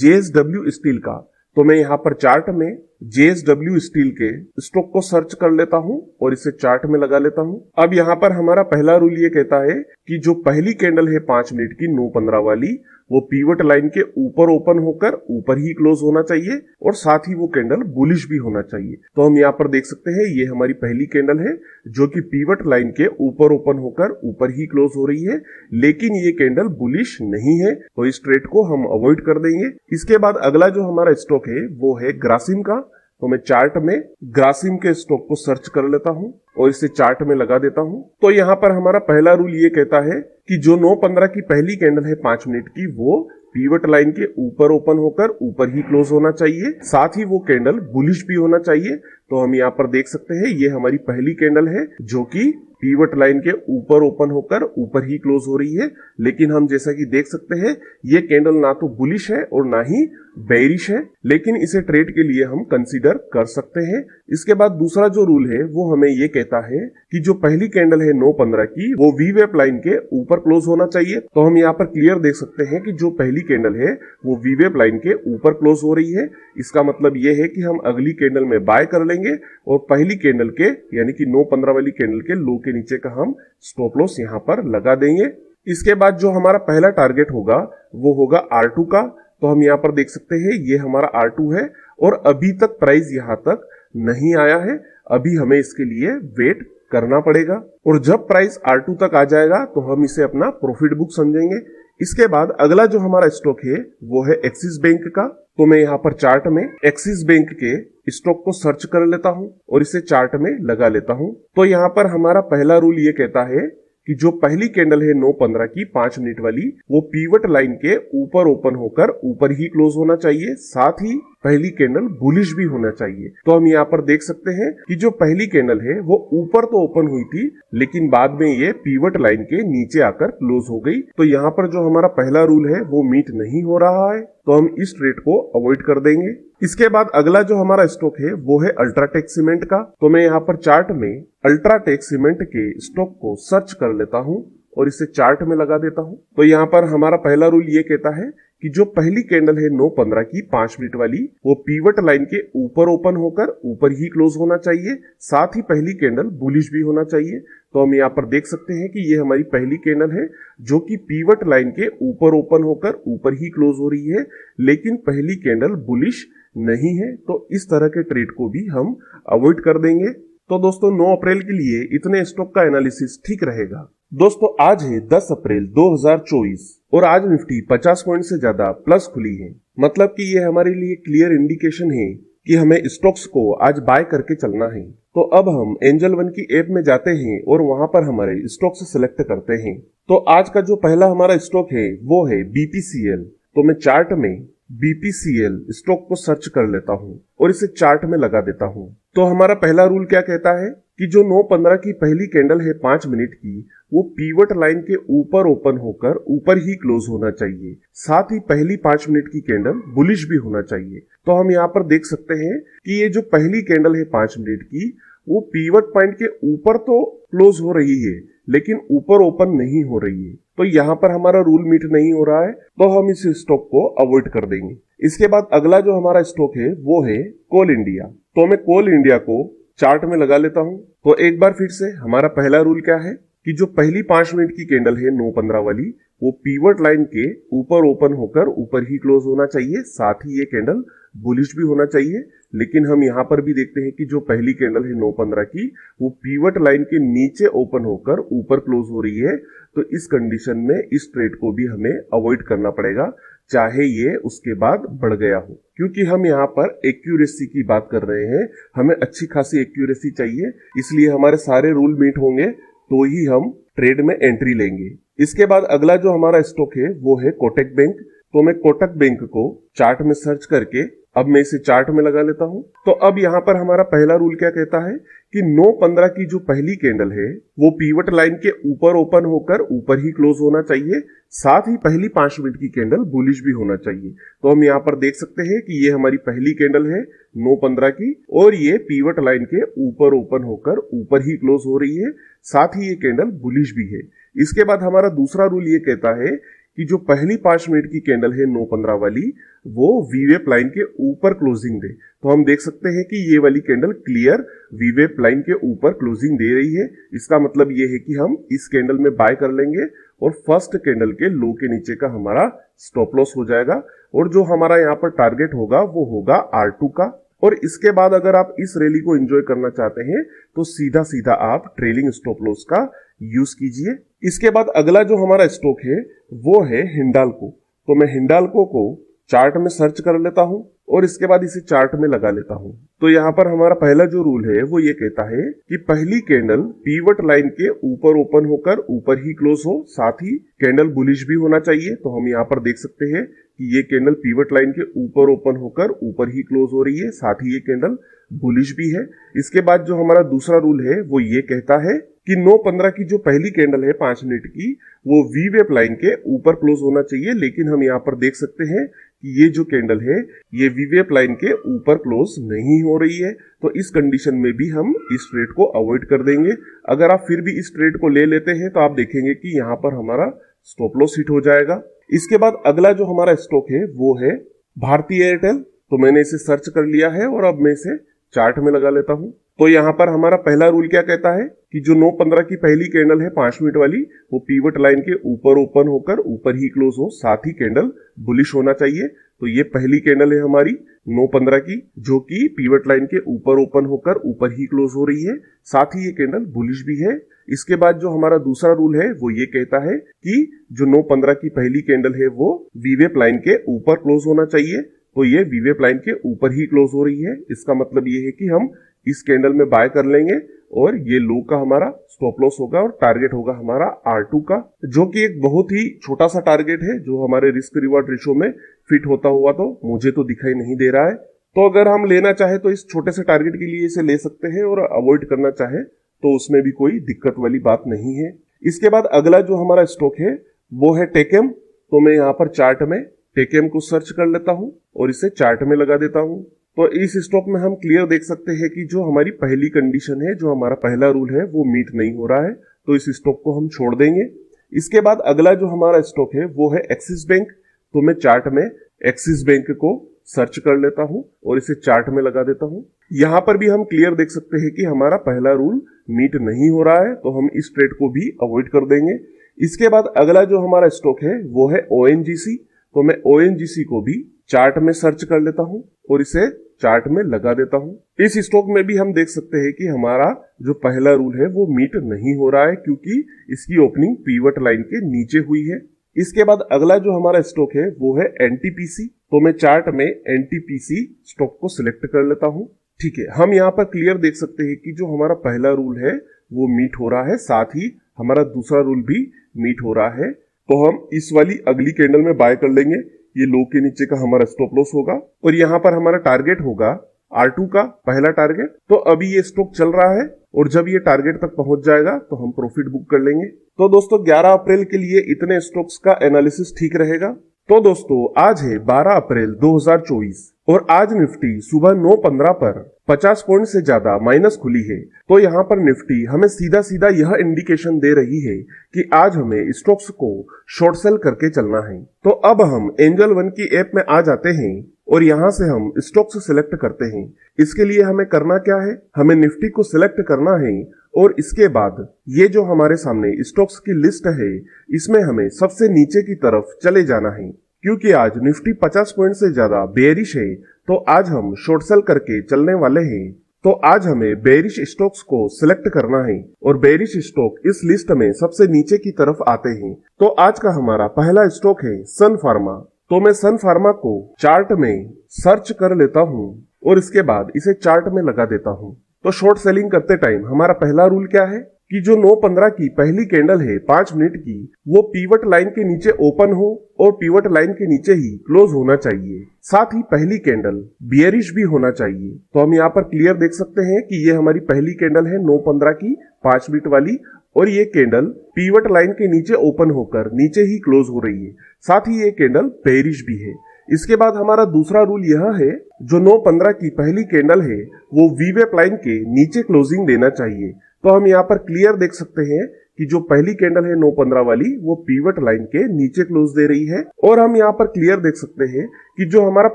JSW स्टील का। तो मैं यहाँ पर चार्ट में JSW स्टील के स्टॉक को सर्च कर लेता हूँ और इसे चार्ट में लगा लेता हूँ। अब यहाँ पर हमारा पहला रूल ये कहता है कि जो पहली कैंडल है 5 मिनट की 9:15 वाली वो पीवट लाइन के ऊपर ओपन होकर ऊपर ही क्लोज होना चाहिए और साथ ही वो कैंडल बुलिश भी होना चाहिए। तो हम यहाँ पर देख सकते हैं ये हमारी पहली कैंडल है जो कि पीवट लाइन के ऊपर ओपन होकर ऊपर ही क्लोज हो रही है, लेकिन ये कैंडल बुलिश नहीं है तो इस ट्रेड को हम अवॉइड कर देंगे। इसके बाद अगला जो हमारा स्टॉक है वो है ग्रासिम का। तो मैं चार्ट में ग्रासिम के स्टॉक को सर्च कर लेता हूं और इसे चार्ट में लगा देता हूं। तो यहाँ पर हमारा पहला रूल ये कहता है कि जो 9:15 की पहली कैंडल है 5 मिनट की वो पीवट लाइन के ऊपर ओपन होकर ऊपर ही क्लोज होना चाहिए, साथ ही वो कैंडल बुलिश भी होना चाहिए। तो हम यहाँ पर देख सकते हैं ये हमारी पहली कैंडल है जो कि पीवट लाइन के ऊपर ओपन होकर ऊपर ही क्लोज हो रही है, लेकिन हम जैसा कि देख सकते हैं ये कैंडल ना तो बुलिश है और ना ही बेरिश है, लेकिन इसे ट्रेड के लिए हम कंसीडर कर सकते हैं। इसके बाद दूसरा जो रूल है वो हमें ये कहता है कि जो पहली कैंडल है 9:15 की वो वी वेप लाइन के ऊपर क्लोज होना चाहिए। तो हम यहाँ पर क्लियर देख सकते हैं कि जो पहली कैंडल है वो वी वेप लाइन के ऊपर क्लोज हो रही है। इसका मतलब ये है कि हम अगली कैंडल में बाय कर लेंगे और पहली कैंडल के यानी कि 9:15 वाली कैंडल के लो के नीचे का हम स्टॉप लॉस यहाँ पर लगा देंगे। इसके बाद जो हमारा पहला टारगेट होगा वो होगा R2 का। तो हम यहाँ पर देख सकते हैं ये हमारा R2 है और अभी तक प्राइस यहाँ तक नहीं आया है, अभी हमें इसके लिए वेट करना पड़ेगा और जब प्राइस R2 तक आ जाएगा तो हम इसे अपना प्रॉफिट बुक समझेंगे। इसके बाद अगला जो हमारा स्टॉक है वो है एक्सिस बैंक का। तो मैं यहाँ पर चार्ट में एक्सिस बैंक के स्टॉक को सर्च कर लेता हूँ और इसे चार्ट में लगा लेता हूँ। तो यहाँ पर हमारा पहला रूल ये कहता है कि जो पहली कैंडल है 9:15 की 5 मिनट वाली वो पीवट लाइन के ऊपर ओपन होकर ऊपर ही क्लोज होना चाहिए, साथ ही पहली कैंडल बुलिश भी होना चाहिए। तो हम यहाँ पर देख सकते हैं कि जो पहली कैंडल है वो ऊपर तो ओपन हुई थी लेकिन बाद में ये पीवट लाइन के नीचे आकर क्लोज हो गई। तो यहाँ पर जो हमारा पहला रूल है वो मीट नहीं हो रहा है, तो हम इस ट्रेड को अवॉइड कर देंगे। इसके बाद अगला जो हमारा स्टॉक है वो है अल्ट्राटेक सीमेंट का। तो मैं यहाँ पर चार्ट में अल्ट्राटेक सीमेंट के स्टॉक को सर्च कर लेता हूँ और इसे चार्ट में लगा देता हूँ। तो यहाँ पर हमारा पहला रूल ये कहता है कि जो पहली कैंडल है 9:15 की 5 मिनट वाली वो पीवट लाइन के ऊपर ओपन होकर ऊपर ही क्लोज होना चाहिए, साथ ही पहली कैंडल बुलिश भी होना चाहिए। तो हम यहाँ पर देख सकते हैं कि ये हमारी पहली कैंडल है जो कि पीवट लाइन के ऊपर ओपन होकर ऊपर ही क्लोज हो रही है, लेकिन पहली कैंडल बुलिश नहीं है। तो इस तरह के ट्रेड को भी हम अवॉइड कर देंगे। तो दोस्तों 9 अप्रैल के लिए इतने स्टॉक का एनालिसिस ठीक रहेगा। दोस्तों आज है 10 अप्रैल 2024 और आज निफ्टी 50 पॉइंट से ज्यादा प्लस खुली है, मतलब कि ये हमारे लिए क्लियर इंडिकेशन है कि हमें स्टॉक्स को आज बाय करके चलना है। तो अब हम एंजल वन की ऐप में जाते हैं और वहां पर हमारे स्टॉक्स सिलेक्ट करते हैं। तो आज का जो पहला हमारा स्टॉक है वो है BPCL। तो मैं चार्ट में BPCL स्टॉक को सर्च कर लेता हूँ और इसे चार्ट में लगा देता हूँ। तो हमारा पहला रूल क्या कहता है कि जो 9:15 की पहली कैंडल है 5 मिनट की, वो पीवट लाइन के ऊपर ओपन होकर ऊपर ही क्लोज होना चाहिए। साथ ही पहली 5 मिनट की कैंडल बुलिश भी होना चाहिए। तो हम यहाँ पर देख सकते हैं कि ये जो पहली कैंडल है 5 मिनट की, वो पीवट पॉइंट के ऊपर तो क्लोज हो रही है लेकिन ऊपर ओपन नहीं हो रही है। तो यहाँ पर हमारा रूल मीट नहीं हो रहा है, तो हम इस स्टॉक को अवॉइड कर देंगे। इसके बाद अगला जो हमारा स्टॉक है वो है कोल इंडिया। तो मैं कोल इंडिया को चार्ट में लगा लेता हूं। तो एक बार फिर से हमारा पहला रूल क्या है कि जो पहली 5 मिनट की कैंडल है 9:15 वाली, वो पीवट लाइन के ऊपर ओपन होकर ऊपर ही क्लोज होना चाहिए। साथ ही ये कैंडल बुलिश भी होना चाहिए। लेकिन हम यहाँ पर भी देखते हैं कि जो पहली कैंडल है 9:15 की, वो पीवट लाइन के नीचे ओपन होकर ऊपर क्लोज हो रही है। तो इस कंडीशन में इस ट्रेड को भी हमें अवॉइड करना पड़ेगा, चाहे ये उसके बाद बढ़ गया हो, क्योंकि हम यहाँ पर एक्यूरेसी की बात कर रहे हैं। हमें अच्छी खासी एक्यूरेसी चाहिए, इसलिए हमारे सारे रूल मीट होंगे तो ही हम ट्रेड में एंट्री लेंगे। इसके बाद अगला जो हमारा स्टॉक है वो है कोटक बैंक। तो मैं कोटक बैंक को चार्ट में सर्च करके अब मैं इसे चार्ट में लगा लेता हूं। तो अब यहाँ पर हमारा पहला रूल क्या कहता है कि 9:15 की जो पहली कैंडल है वो पीवट लाइन के ऊपर ओपन होकर ऊपर ही क्लोज होना चाहिए। साथ ही पहली 5 मिनट की कैंडल बुलिश भी होना चाहिए। तो हम यहाँ पर देख सकते हैं कि ये हमारी पहली कैंडल है 9:15 की, और ये पीवट लाइन के ऊपर ओपन होकर ऊपर ही क्लोज हो रही है। साथ ही ये कैंडल बुलिश भी है। इसके बाद हमारा दूसरा रूल ये कहता है कि जो पहली 5 मिनट की कैंडल है 9:15 वाली, वो वीवेप लाइन के ऊपर क्लोजिंग दे। तो हम देख सकते हैं कि ये वाली कैंडल क्लियर वीवेप लाइन के ऊपर क्लोजिंग दे रही है। इसका मतलब ये है कि हम इस कैंडल में बाय कर लेंगे और फर्स्ट कैंडल के लो के नीचे का हमारा स्टॉप लॉस हो जाएगा। और जो हमारा यहाँ पर टारगेट होगा वो होगा R2 का। और इसके बाद अगर आप इस रैली को एंजॉय करना चाहते हैं तो सीधा सीधा आप ट्रेलिंग स्टॉप लॉस का यूज कीजिए। इसके बाद अगला जो हमारा स्टॉक है वो है हिंडाल्को। तो मैं हिंडाल्को को चार्ट में सर्च कर लेता हूं और इसके बाद इसे चार्ट में लगा लेता हूं। तो यहाँ पर हमारा पहला जो रूल है वो ये कहता है कि पहली कैंडल पीवट लाइन के ऊपर ओपन होकर ऊपर ही क्लोज हो। साथ ही कैंडल बुलिश भी होना चाहिए। तो हम यहाँ पर देख सकते हैं कि ये कैंडल पीवट लाइन के ऊपर ओपन होकर ऊपर ही क्लोज हो रही है। साथ ही ये कैंडल बुलिश भी है। इसके बाद जो हमारा दूसरा रूल है वो ये कहता है कि 9:15 की जो पहली कैंडल है 5 मिनट की, वो वी वेप लाइन के ऊपर क्लोज होना चाहिए। लेकिन हम यहाँ पर देख सकते हैं कि ये जो कैंडल है ये वी वेप लाइन के ऊपर क्लोज नहीं हो रही है। तो इस कंडीशन में भी हम इस ट्रेड को अवॉइड कर देंगे। अगर आप फिर भी इस ट्रेड को ले लेते हैं तो आप देखेंगे कि यहाँ पर हमारा स्टॉप लॉस हिट हो जाएगा। इसके बाद अगला जो हमारा स्टॉक है वो है भारती एयरटेल। तो मैंने इसे सर्च कर लिया है और अब मैं इसे चार्ट में लगा लेता हूं। तो यहाँ पर हमारा पहला रूल क्या कहता है कि जो 9:15 की पहली कैंडल है 5 मिनट वाली, वो पीवट लाइन के ऊपर ओपन होकर ऊपर ही क्लोज हो। साथ ही कैंडल बुलिश होना चाहिए। तो ये पहली कैंडल है हमारी 9:15 की, जो कि पीवट लाइन के ऊपर ओपन होकर ऊपर ही क्लोज हो रही है। साथ ही ये कैंडल बुलिश भी है। इसके बाद जो हमारा दूसरा रूल है वो ये कहता है कि जो 9:15 की पहली कैंडल है वो वीवेप लाइन के ऊपर क्लोज होना चाहिए। तो ये वीवेप लाइन के ऊपर ही क्लोज हो रही है। इसका मतलब ये है कि हम इस कैंडल में बाय कर लेंगे और ये लो का हमारा स्टॉप लॉस होगा और टारगेट होगा हमारा R2 का, जो कि एक बहुत ही छोटा सा टारगेट है जो हमारे रिस्क रिवॉर्ड रेशो में फिट होता हुआ तो मुझे तो दिखाई नहीं दे रहा है। तो अगर हम लेना चाहे तो इस छोटे से टारगेट के लिए इसे ले सकते हैं और अवॉइड करना चाहे तो उसमें भी कोई दिक्कत वाली बात नहीं है। इसके बाद अगला जो हमारा स्टॉक है वो है टेकेम। तो मैं यहाँ पर चार्ट में टेकेम को सर्च कर लेता हूँ और इसे चार्ट में लगा देता हूँ। तो इस स्टॉक में हम क्लियर देख सकते हैं कि जो हमारी पहली कंडीशन है, जो हमारा पहला रूल है, वो मीट नहीं हो रहा है। तो इस स्टॉक को हम छोड़ देंगे। इसके बाद अगला जो हमारा स्टॉक है वो है एक्सिस बैंक। तो मैं चार्ट में एक्सिस बैंक को सर्च कर लेता हूं और इसे चार्ट में लगा देता हूं। यहां पर भी हम क्लियर देख सकते हैं कि हमारा पहला रूल मीट नहीं हो रहा है, तो हम इस ट्रेड को भी अवॉइड कर देंगे। इसके बाद अगला जो हमारा स्टॉक है वो है ONGC। तो मैं ONGC को भी चार्ट में सर्च कर लेता हूं और इसे चार्ट में लगा देता हूं। इस स्टॉक में भी हम देख सकते हैं कि हमारा जो पहला रूल है वो मीट नहीं हो रहा है, क्योंकि इसकी ओपनिंग पीवट लाइन के नीचे हुई है। इसके बाद अगला जो हमारा स्टॉक है वो है NTPC। तो मैं चार्ट में NTPC स्टॉक को सिलेक्ट कर लेता हूं। ठीक है, हम यहाँ पर क्लियर देख सकते हैं कि जो हमारा पहला रूल है वो मीट हो रहा है, साथ ही हमारा दूसरा रूल भी मीट हो रहा है। तो हम इस वाली अगली कैंडल में बाय कर लेंगे। ये लो के नीचे का हमारा स्टॉप लॉस होगा और यहाँ पर हमारा टारगेट होगा R2 का पहला टारगेट। तो अभी ये स्टॉक चल रहा है और जब ये टारगेट तक पहुंच जाएगा तो हम प्रॉफिट बुक कर लेंगे। तो दोस्तों 11 अप्रैल के लिए इतने स्टॉक्स का एनालिसिस ठीक रहेगा। तो दोस्तों आज है 12 अप्रैल 2024 और आज निफ्टी सुबह 9:15 पर 50 पॉइंट से ज्यादा माइनस खुली है। तो यहाँ पर निफ्टी हमें सीधा सीधा यह इंडिकेशन दे रही है कि आज हमें स्टॉक्स को शॉर्ट सेल करके चलना है। तो अब हम एंजल वन की ऐप में आ जाते हैं और यहाँ से हम स्टॉक्स सिलेक्ट करते हैं। इसके लिए हमें करना क्या है, हमें निफ्टी को सिलेक्ट करना है और इसके बाद ये जो हमारे सामने स्टॉक्स की लिस्ट है इसमें हमें सबसे नीचे की तरफ चले जाना है। क्योंकि आज निफ्टी 50 पॉइंट से ज्यादा बेयरिश है तो आज हम शॉर्ट सेल करके चलने वाले हैं। तो आज हमें बेयरिश स्टॉक्स को सिलेक्ट करना है और बेयरिश स्टॉक इस लिस्ट में सबसे नीचे की तरफ आते हैं। तो आज का हमारा पहला स्टॉक है सन फार्मा। तो मैं सन फार्मा को चार्ट में सर्च कर लेता हूँ और इसके बाद इसे चार्ट में लगा देता हूँ। तो शॉर्ट सेलिंग करते टाइम हमारा पहला रूल क्या है कि जो 9:15 की पहली कैंडल है 5 मिनट की, वो पीवट लाइन के नीचे ओपन हो और पीवट लाइन के नीचे ही क्लोज होना चाहिए। साथ ही पहली कैंडल बियरिश भी होना चाहिए। तो हम यहाँ पर क्लियर देख सकते हैं कि ये हमारी पहली कैंडल है 9:15 की 5 मिनट वाली और ये कैंडल पीवट लाइन के नीचे ओपन होकर नीचे ही क्लोज हो रही है। साथ ही ये कैंडल बेयरिश भी है। इसके बाद हमारा दूसरा रूल यह है, जो 9:15 की पहली कैंडल है वो वीवेप लाइन के नीचे क्लोजिंग देना चाहिए। तो हम यहाँ पर क्लियर देख सकते हैं कि जो पहली कैंडल है 9:15 वाली वो पीवट लाइन के नीचे क्लोज दे रही है। और हम यहाँ पर क्लियर देख सकते हैं कि जो हमारा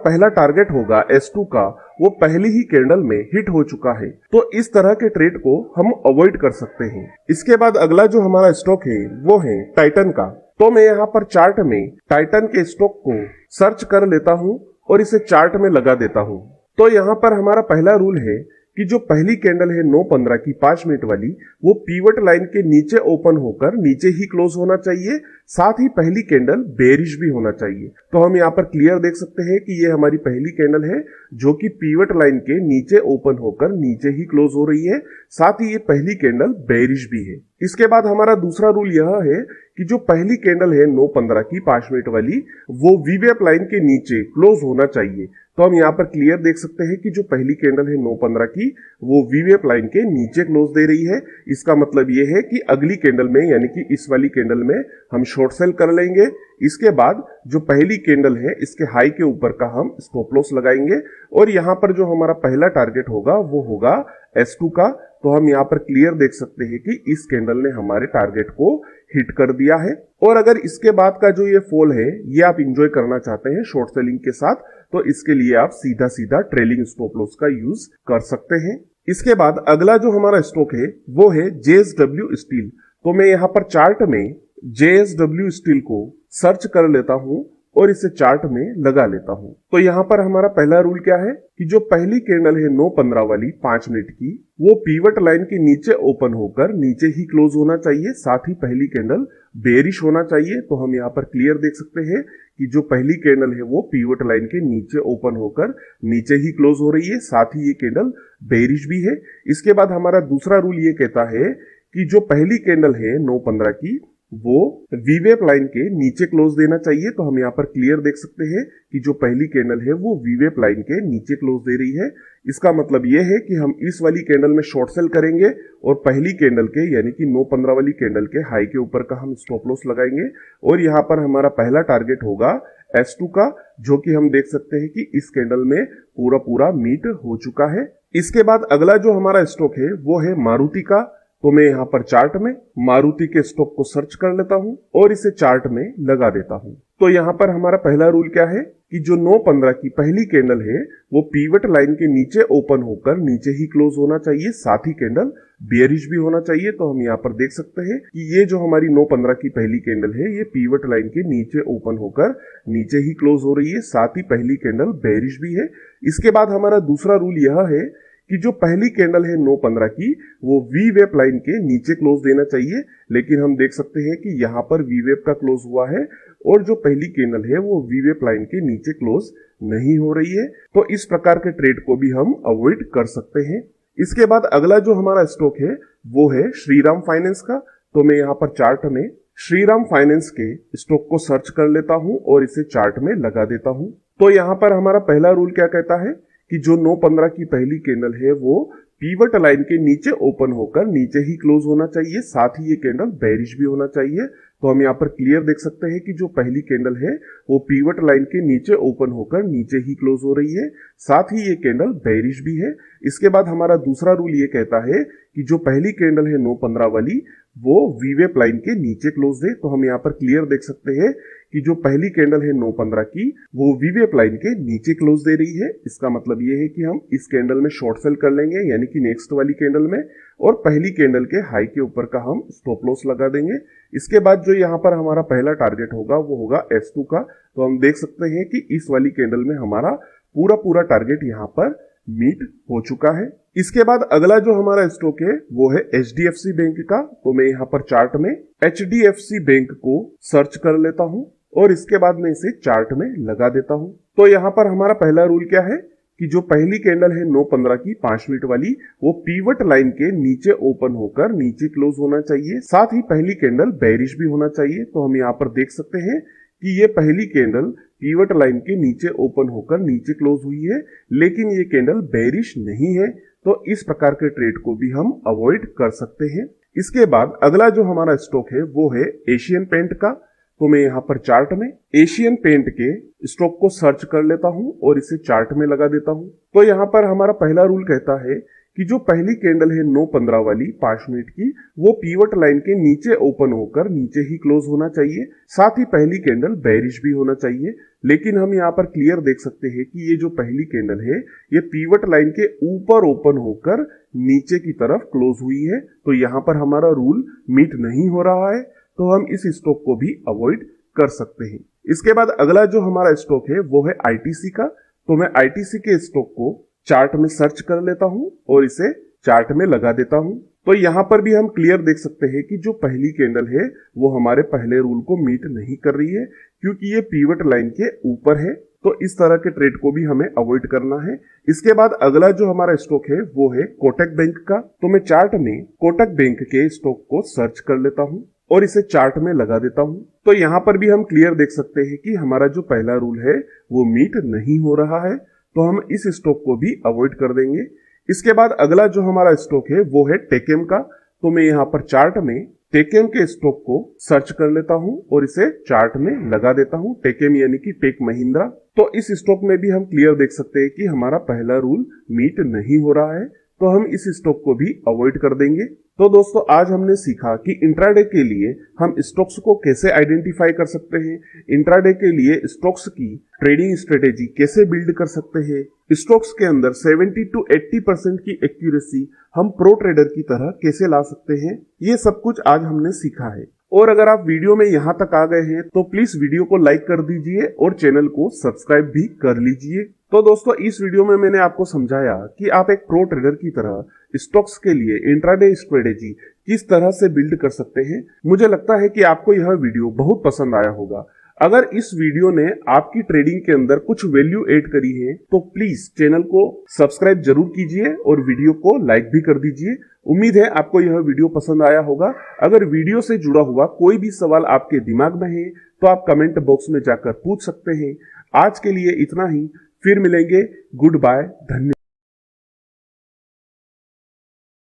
पहला टारगेट होगा S2 का वो पहली ही कैंडल में हिट हो चुका है। तो इस तरह के ट्रेड को हम अवॉइड कर सकते हैं। इसके बाद अगला जो हमारा स्टॉक है वो है टाइटन का। तो मैं यहाँ पर चार्ट में टाइटन के स्टॉक को सर्च कर लेता हूँ और इसे चार्ट में लगा देता हूँ। तो यहाँ पर हमारा पहला रूल है कि जो पहली कैंडल है 9:15 की 5 मिनट वाली वो पीवट लाइन के नीचे ओपन होकर नीचे ही क्लोज होना चाहिए। साथ ही पहली कैंडल बेयरिश भी होना चाहिए। तो हम यहाँ पर क्लियर देख सकते हैं कि ये हमारी पहली कैंडल है जो कि पीवट लाइन के नीचे ओपन होकर नीचे ही क्लोज हो रही है। साथ ही ये पहली कैंडल बेयरिश भी है। इसके बाद हमारा दूसरा रूल यह है कि जो पहली कैंडल है 9:15 की 5 मिनट वाली वो वीवेप लाइन के नीचे क्लोज होना चाहिए। तो हम यहाँ पर क्लियर देख सकते हैं कि जो पहली कैंडल है 9:15 की वो वीवेप लाइन के नीचे क्लोज दे रही है। इसका मतलब ये है कि अगली कैंडल में यानी कि इस वाली कैंडल में हम शॉर्ट सेल कर लेंगे। इसके बाद जो पहली कैंडल है इसके हाई के ऊपर का हम स्टॉप लॉस लगाएंगे और यहाँ पर जो हमारा पहला टारगेट होगा वो होगा S2 का। तो हम यहाँ पर क्लियर देख सकते हैं कि इस कैंडल ने हमारे टारगेट को हिट कर दिया है। और अगर इसके बाद का जो ये फॉल है ये आप इंजॉय करना चाहते हैं शॉर्ट सेलिंग के साथ तो इसके लिए आप सीधा सीधा ट्रेलिंग स्टॉप लॉस का यूज कर सकते हैं। इसके बाद अगला जो हमारा स्टॉक है वो है JSW स्टील। तो मैं यहाँ पर चार्ट में JSW स्टील को सर्च कर लेता हूँ और इसे चार्ट में लगा लेता हूँ। तो यहाँ पर हमारा पहला रूल क्या है कि जो पहली कैंडल है 9:15 वाली 5 मिनट की वो पीवट लाइन के नीचे ओपन होकर नीचे ही क्लोज होना चाहिए। साथ ही पहली कैंडल बेयरिश होना चाहिए। तो हम यहाँ पर क्लियर देख सकते हैं कि जो पहली कैंडल है वो पीवट लाइन के नीचे ओपन होकर नीचे ही क्लोज हो रही है। साथ ही ये कैंडल बेयरिश भी है। इसके बाद हमारा दूसरा रूल ये कहता है कि जो पहली कैंडल है 9:15 की वो वीवेप लाइन के नीचे क्लोज देना चाहिए। तो हम यहाँ पर क्लियर देख सकते हैं कि जो पहली कैंडल है वो वीवेप लाइन के नीचे क्लोज दे रही है। इसका मतलब ये है कि हम इस वाली कैंडल में शॉर्ट सेल करेंगे और पहली कैंडल के यानी कि 9:15 वाली कैंडल के हाई के ऊपर का हम स्टॉप लॉस लगाएंगे और यहाँ पर हमारा पहला टारगेट होगा S2 का, जो कि हम देख सकते हैं कि इस कैंडल में पूरा मीट हो चुका है। इसके बाद अगला जो हमारा स्टॉक है वो है मारुति का। तो मैं यहाँ पर चार्ट में मारुति के स्टॉक को सर्च कर लेता हूँ और इसे चार्ट में लगा देता हूँ। तो यहाँ पर हमारा पहला रूल क्या है कि जो 9:15 की पहली कैंडल है वो पीवट लाइन के नीचे ओपन होकर नीचे ही क्लोज होना चाहिए। साथ ही कैंडल बेयरिश भी होना चाहिए। तो हम यहाँ पर देख सकते हैं कि ये जो हमारी 9:15 की पहली कैंडल है ये पीवट लाइन के नीचे ओपन होकर नीचे ही क्लोज हो रही है। साथ ही पहली कैंडल बेयरिश भी है। इसके बाद हमारा दूसरा रूल यह है कि जो पहली कैंडल है 9:15 की वो वीवेप लाइन के नीचे क्लोज देना चाहिए। लेकिन हम देख सकते हैं कि यहाँ पर वीवेप का क्लोज हुआ है और जो पहली कैंडल है वो वीवेप लाइन के नीचे क्लोज नहीं हो रही है। तो इस प्रकार के ट्रेड को भी हम अवॉइड कर सकते हैं। इसके बाद अगला जो हमारा स्टॉक है वो है श्रीराम फाइनेंस का। तो मैं यहाँ पर चार्ट में श्रीराम फाइनेंस के स्टॉक को सर्च कर लेता हूँ और इसे चार्ट में लगा देता हूँ। तो यहाँ पर हमारा पहला रूल क्या कहता है कि जो 9:15 की पहली कैंडल है वो पीवट लाइन के नीचे ओपन होकर नीचे ही क्लोज होना चाहिए, साथ ही ये कैंडल बेरिश भी होना चाहिए। तो हम यहाँ पर क्लियर देख सकते हैं कि जो पहली कैंडल है वो पीवट लाइन के नीचे ओपन होकर नीचे ही क्लोज हो रही है, साथ ही ये कैंडल बेरिश भी है। इसके बाद हमारा दूसरा रूल ये कहता है कि जो पहली कैंडल है 9:15 वाली वो वीवेप लाइन के नीचे क्लोज दे। तो हम यहाँ पर क्लियर देख सकते हैं कि जो पहली कैंडल है 9:15 की वो वीवेप लाइन के नीचे क्लोज दे रही है। इसका मतलब ये है कि हम इस कैंडल में शॉर्ट सेल कर लेंगे, यानी कि नेक्स्ट वाली कैंडल में, और पहली कैंडल के हाई के ऊपर का हम स्टॉप लॉस लगा देंगे। इसके बाद जो यहाँ पर हमारा पहला टारगेट होगा वो होगा S2 का। तो हम देख सकते हैं कि इस वाली कैंडल में हमारा पूरा टारगेट यहाँ पर मीट हो चुका है। इसके बाद अगला जो हमारा स्टॉक है वो है HDFC बैंक का। तो मैं यहाँ पर चार्ट में HDFC बैंक को सर्च कर लेता हूँ और इसके बाद मैं इसे चार्ट में लगा देता हूँ। तो यहाँ पर हमारा पहला रूल क्या है कि जो पहली कैंडल है 9:15 की 5 मिनट वाली वो पीवट लाइन के नीचे ओपन होकर नीचे क्लोज होना चाहिए, साथ ही पहली कैंडल बेरिश भी होना चाहिए। तो हम यहाँ पर देख सकते हैं कि ये पहली कैंडल पीवट लाइन के नीचे ओपन होकर नीचे क्लोज हुई है, लेकिन ये कैंडल बेरिश नहीं है। तो इस प्रकार के ट्रेड को भी हम अवॉइड कर सकते हैं। इसके बाद अगला जो हमारा स्टॉक है वो है एशियन पेंट का। तो मैं यहाँ पर चार्ट में एशियन पेंट के स्टॉक को सर्च कर लेता हूँ और इसे चार्ट में लगा देता हूँ। तो यहाँ पर हमारा पहला रूल कहता है कि जो पहली कैंडल है 9:15 वाली 5 मिनट की वो पीवट लाइन के नीचे ओपन होकर नीचे ही क्लोज होना चाहिए, साथ ही पहली कैंडल बेरिश भी होना चाहिए। लेकिन हम यहाँ पर क्लियर देख सकते हैं कि ये जो पहली कैंडल है ये पीवट लाइन के ऊपर ओपन होकर नीचे की तरफ क्लोज हुई है। तो यहाँ पर हमारा रूल मीट नहीं हो रहा है, तो हम इस स्टॉक को भी अवॉइड कर सकते हैं। इसके बाद अगला जो हमारा स्टॉक है वो है ITC का। तो मैं ITC के स्टॉक को चार्ट में सर्च कर लेता हूं और इसे चार्ट में लगा देता हूं। तो यहां पर भी हम क्लियर देख सकते हैं कि जो पहली कैंडल है वो हमारे पहले रूल को मीट नहीं कर रही है, क्योंकि ये पीवट लाइन के ऊपर है। तो इस तरह के ट्रेड को भी हमें अवॉइड करना है। इसके बाद अगला जो हमारा स्टॉक है वो है कोटक बैंक का। तो मैं चार्ट में कोटक बैंक के स्टॉक को सर्च कर लेता हूं और इसे चार्ट में लगा देता हूं। तो यहाँ पर भी हम क्लियर देख सकते हैं कि हमारा जो पहला रूल है वो मीट नहीं हो रहा है, तो हम इस स्टॉक को भी अवॉइड कर देंगे। इसके बाद अगला जो हमारा स्टॉक है वो है टेकेम का। तो मैं यहाँ पर चार्ट में टेकेम के स्टॉक को सर्च कर लेता हूं और इसे चार्ट में लगा देता हूं। टेकेम यानी कि टेक महिंद्रा। तो इस स्टॉक में भी हम क्लियर देख सकते हैं कि हमारा पहला रूल मीट नहीं हो रहा है, तो हम इस स्टॉक को भी अवॉइड कर देंगे। तो दोस्तों आज हमने सीखा कि इंट्राडे के लिए हम स्टॉक्स को कैसे आइडेंटिफाई कर सकते हैं, इंट्राडे के लिए स्टॉक्स की ट्रेडिंग स्ट्रेटेजी कैसे बिल्ड कर सकते हैं, स्टॉक्स के अंदर 70 to 80% की एक्यूरेसी हम प्रो ट्रेडर की तरह कैसे ला सकते हैं, ये सब कुछ आज हमने सीखा है। और अगर आप वीडियो में यहाँ तक आ गए हैं तो प्लीज वीडियो को लाइक कर दीजिए और चैनल को सब्सक्राइब भी कर लीजिए। तो दोस्तों इस वीडियो में मैंने आपको समझाया कि आप एक प्रो ट्रेडर की तरह स्टॉक्स के लिए इंट्राडे स्ट्रेटेजी किस तरह से बिल्ड कर सकते हैं। मुझे लगता है कि आपको यह वीडियो बहुत पसंद आया होगा। अगर इस वीडियो ने आपकी ट्रेडिंग के अंदर कुछ वैल्यू ऐड करी है तो प्लीज चैनल को सब्सक्राइब जरूर कीजिए और वीडियो को लाइक भी कर दीजिए। उम्मीद है आपको यह वीडियो पसंद आया होगा। अगर वीडियो से जुड़ा हुआ कोई भी सवाल आपके दिमाग में है तो आप कमेंट बॉक्स में जाकर पूछ सकते हैं। आज के लिए इतना ही, फिर मिलेंगे। गुड बाय, धन्यवाद।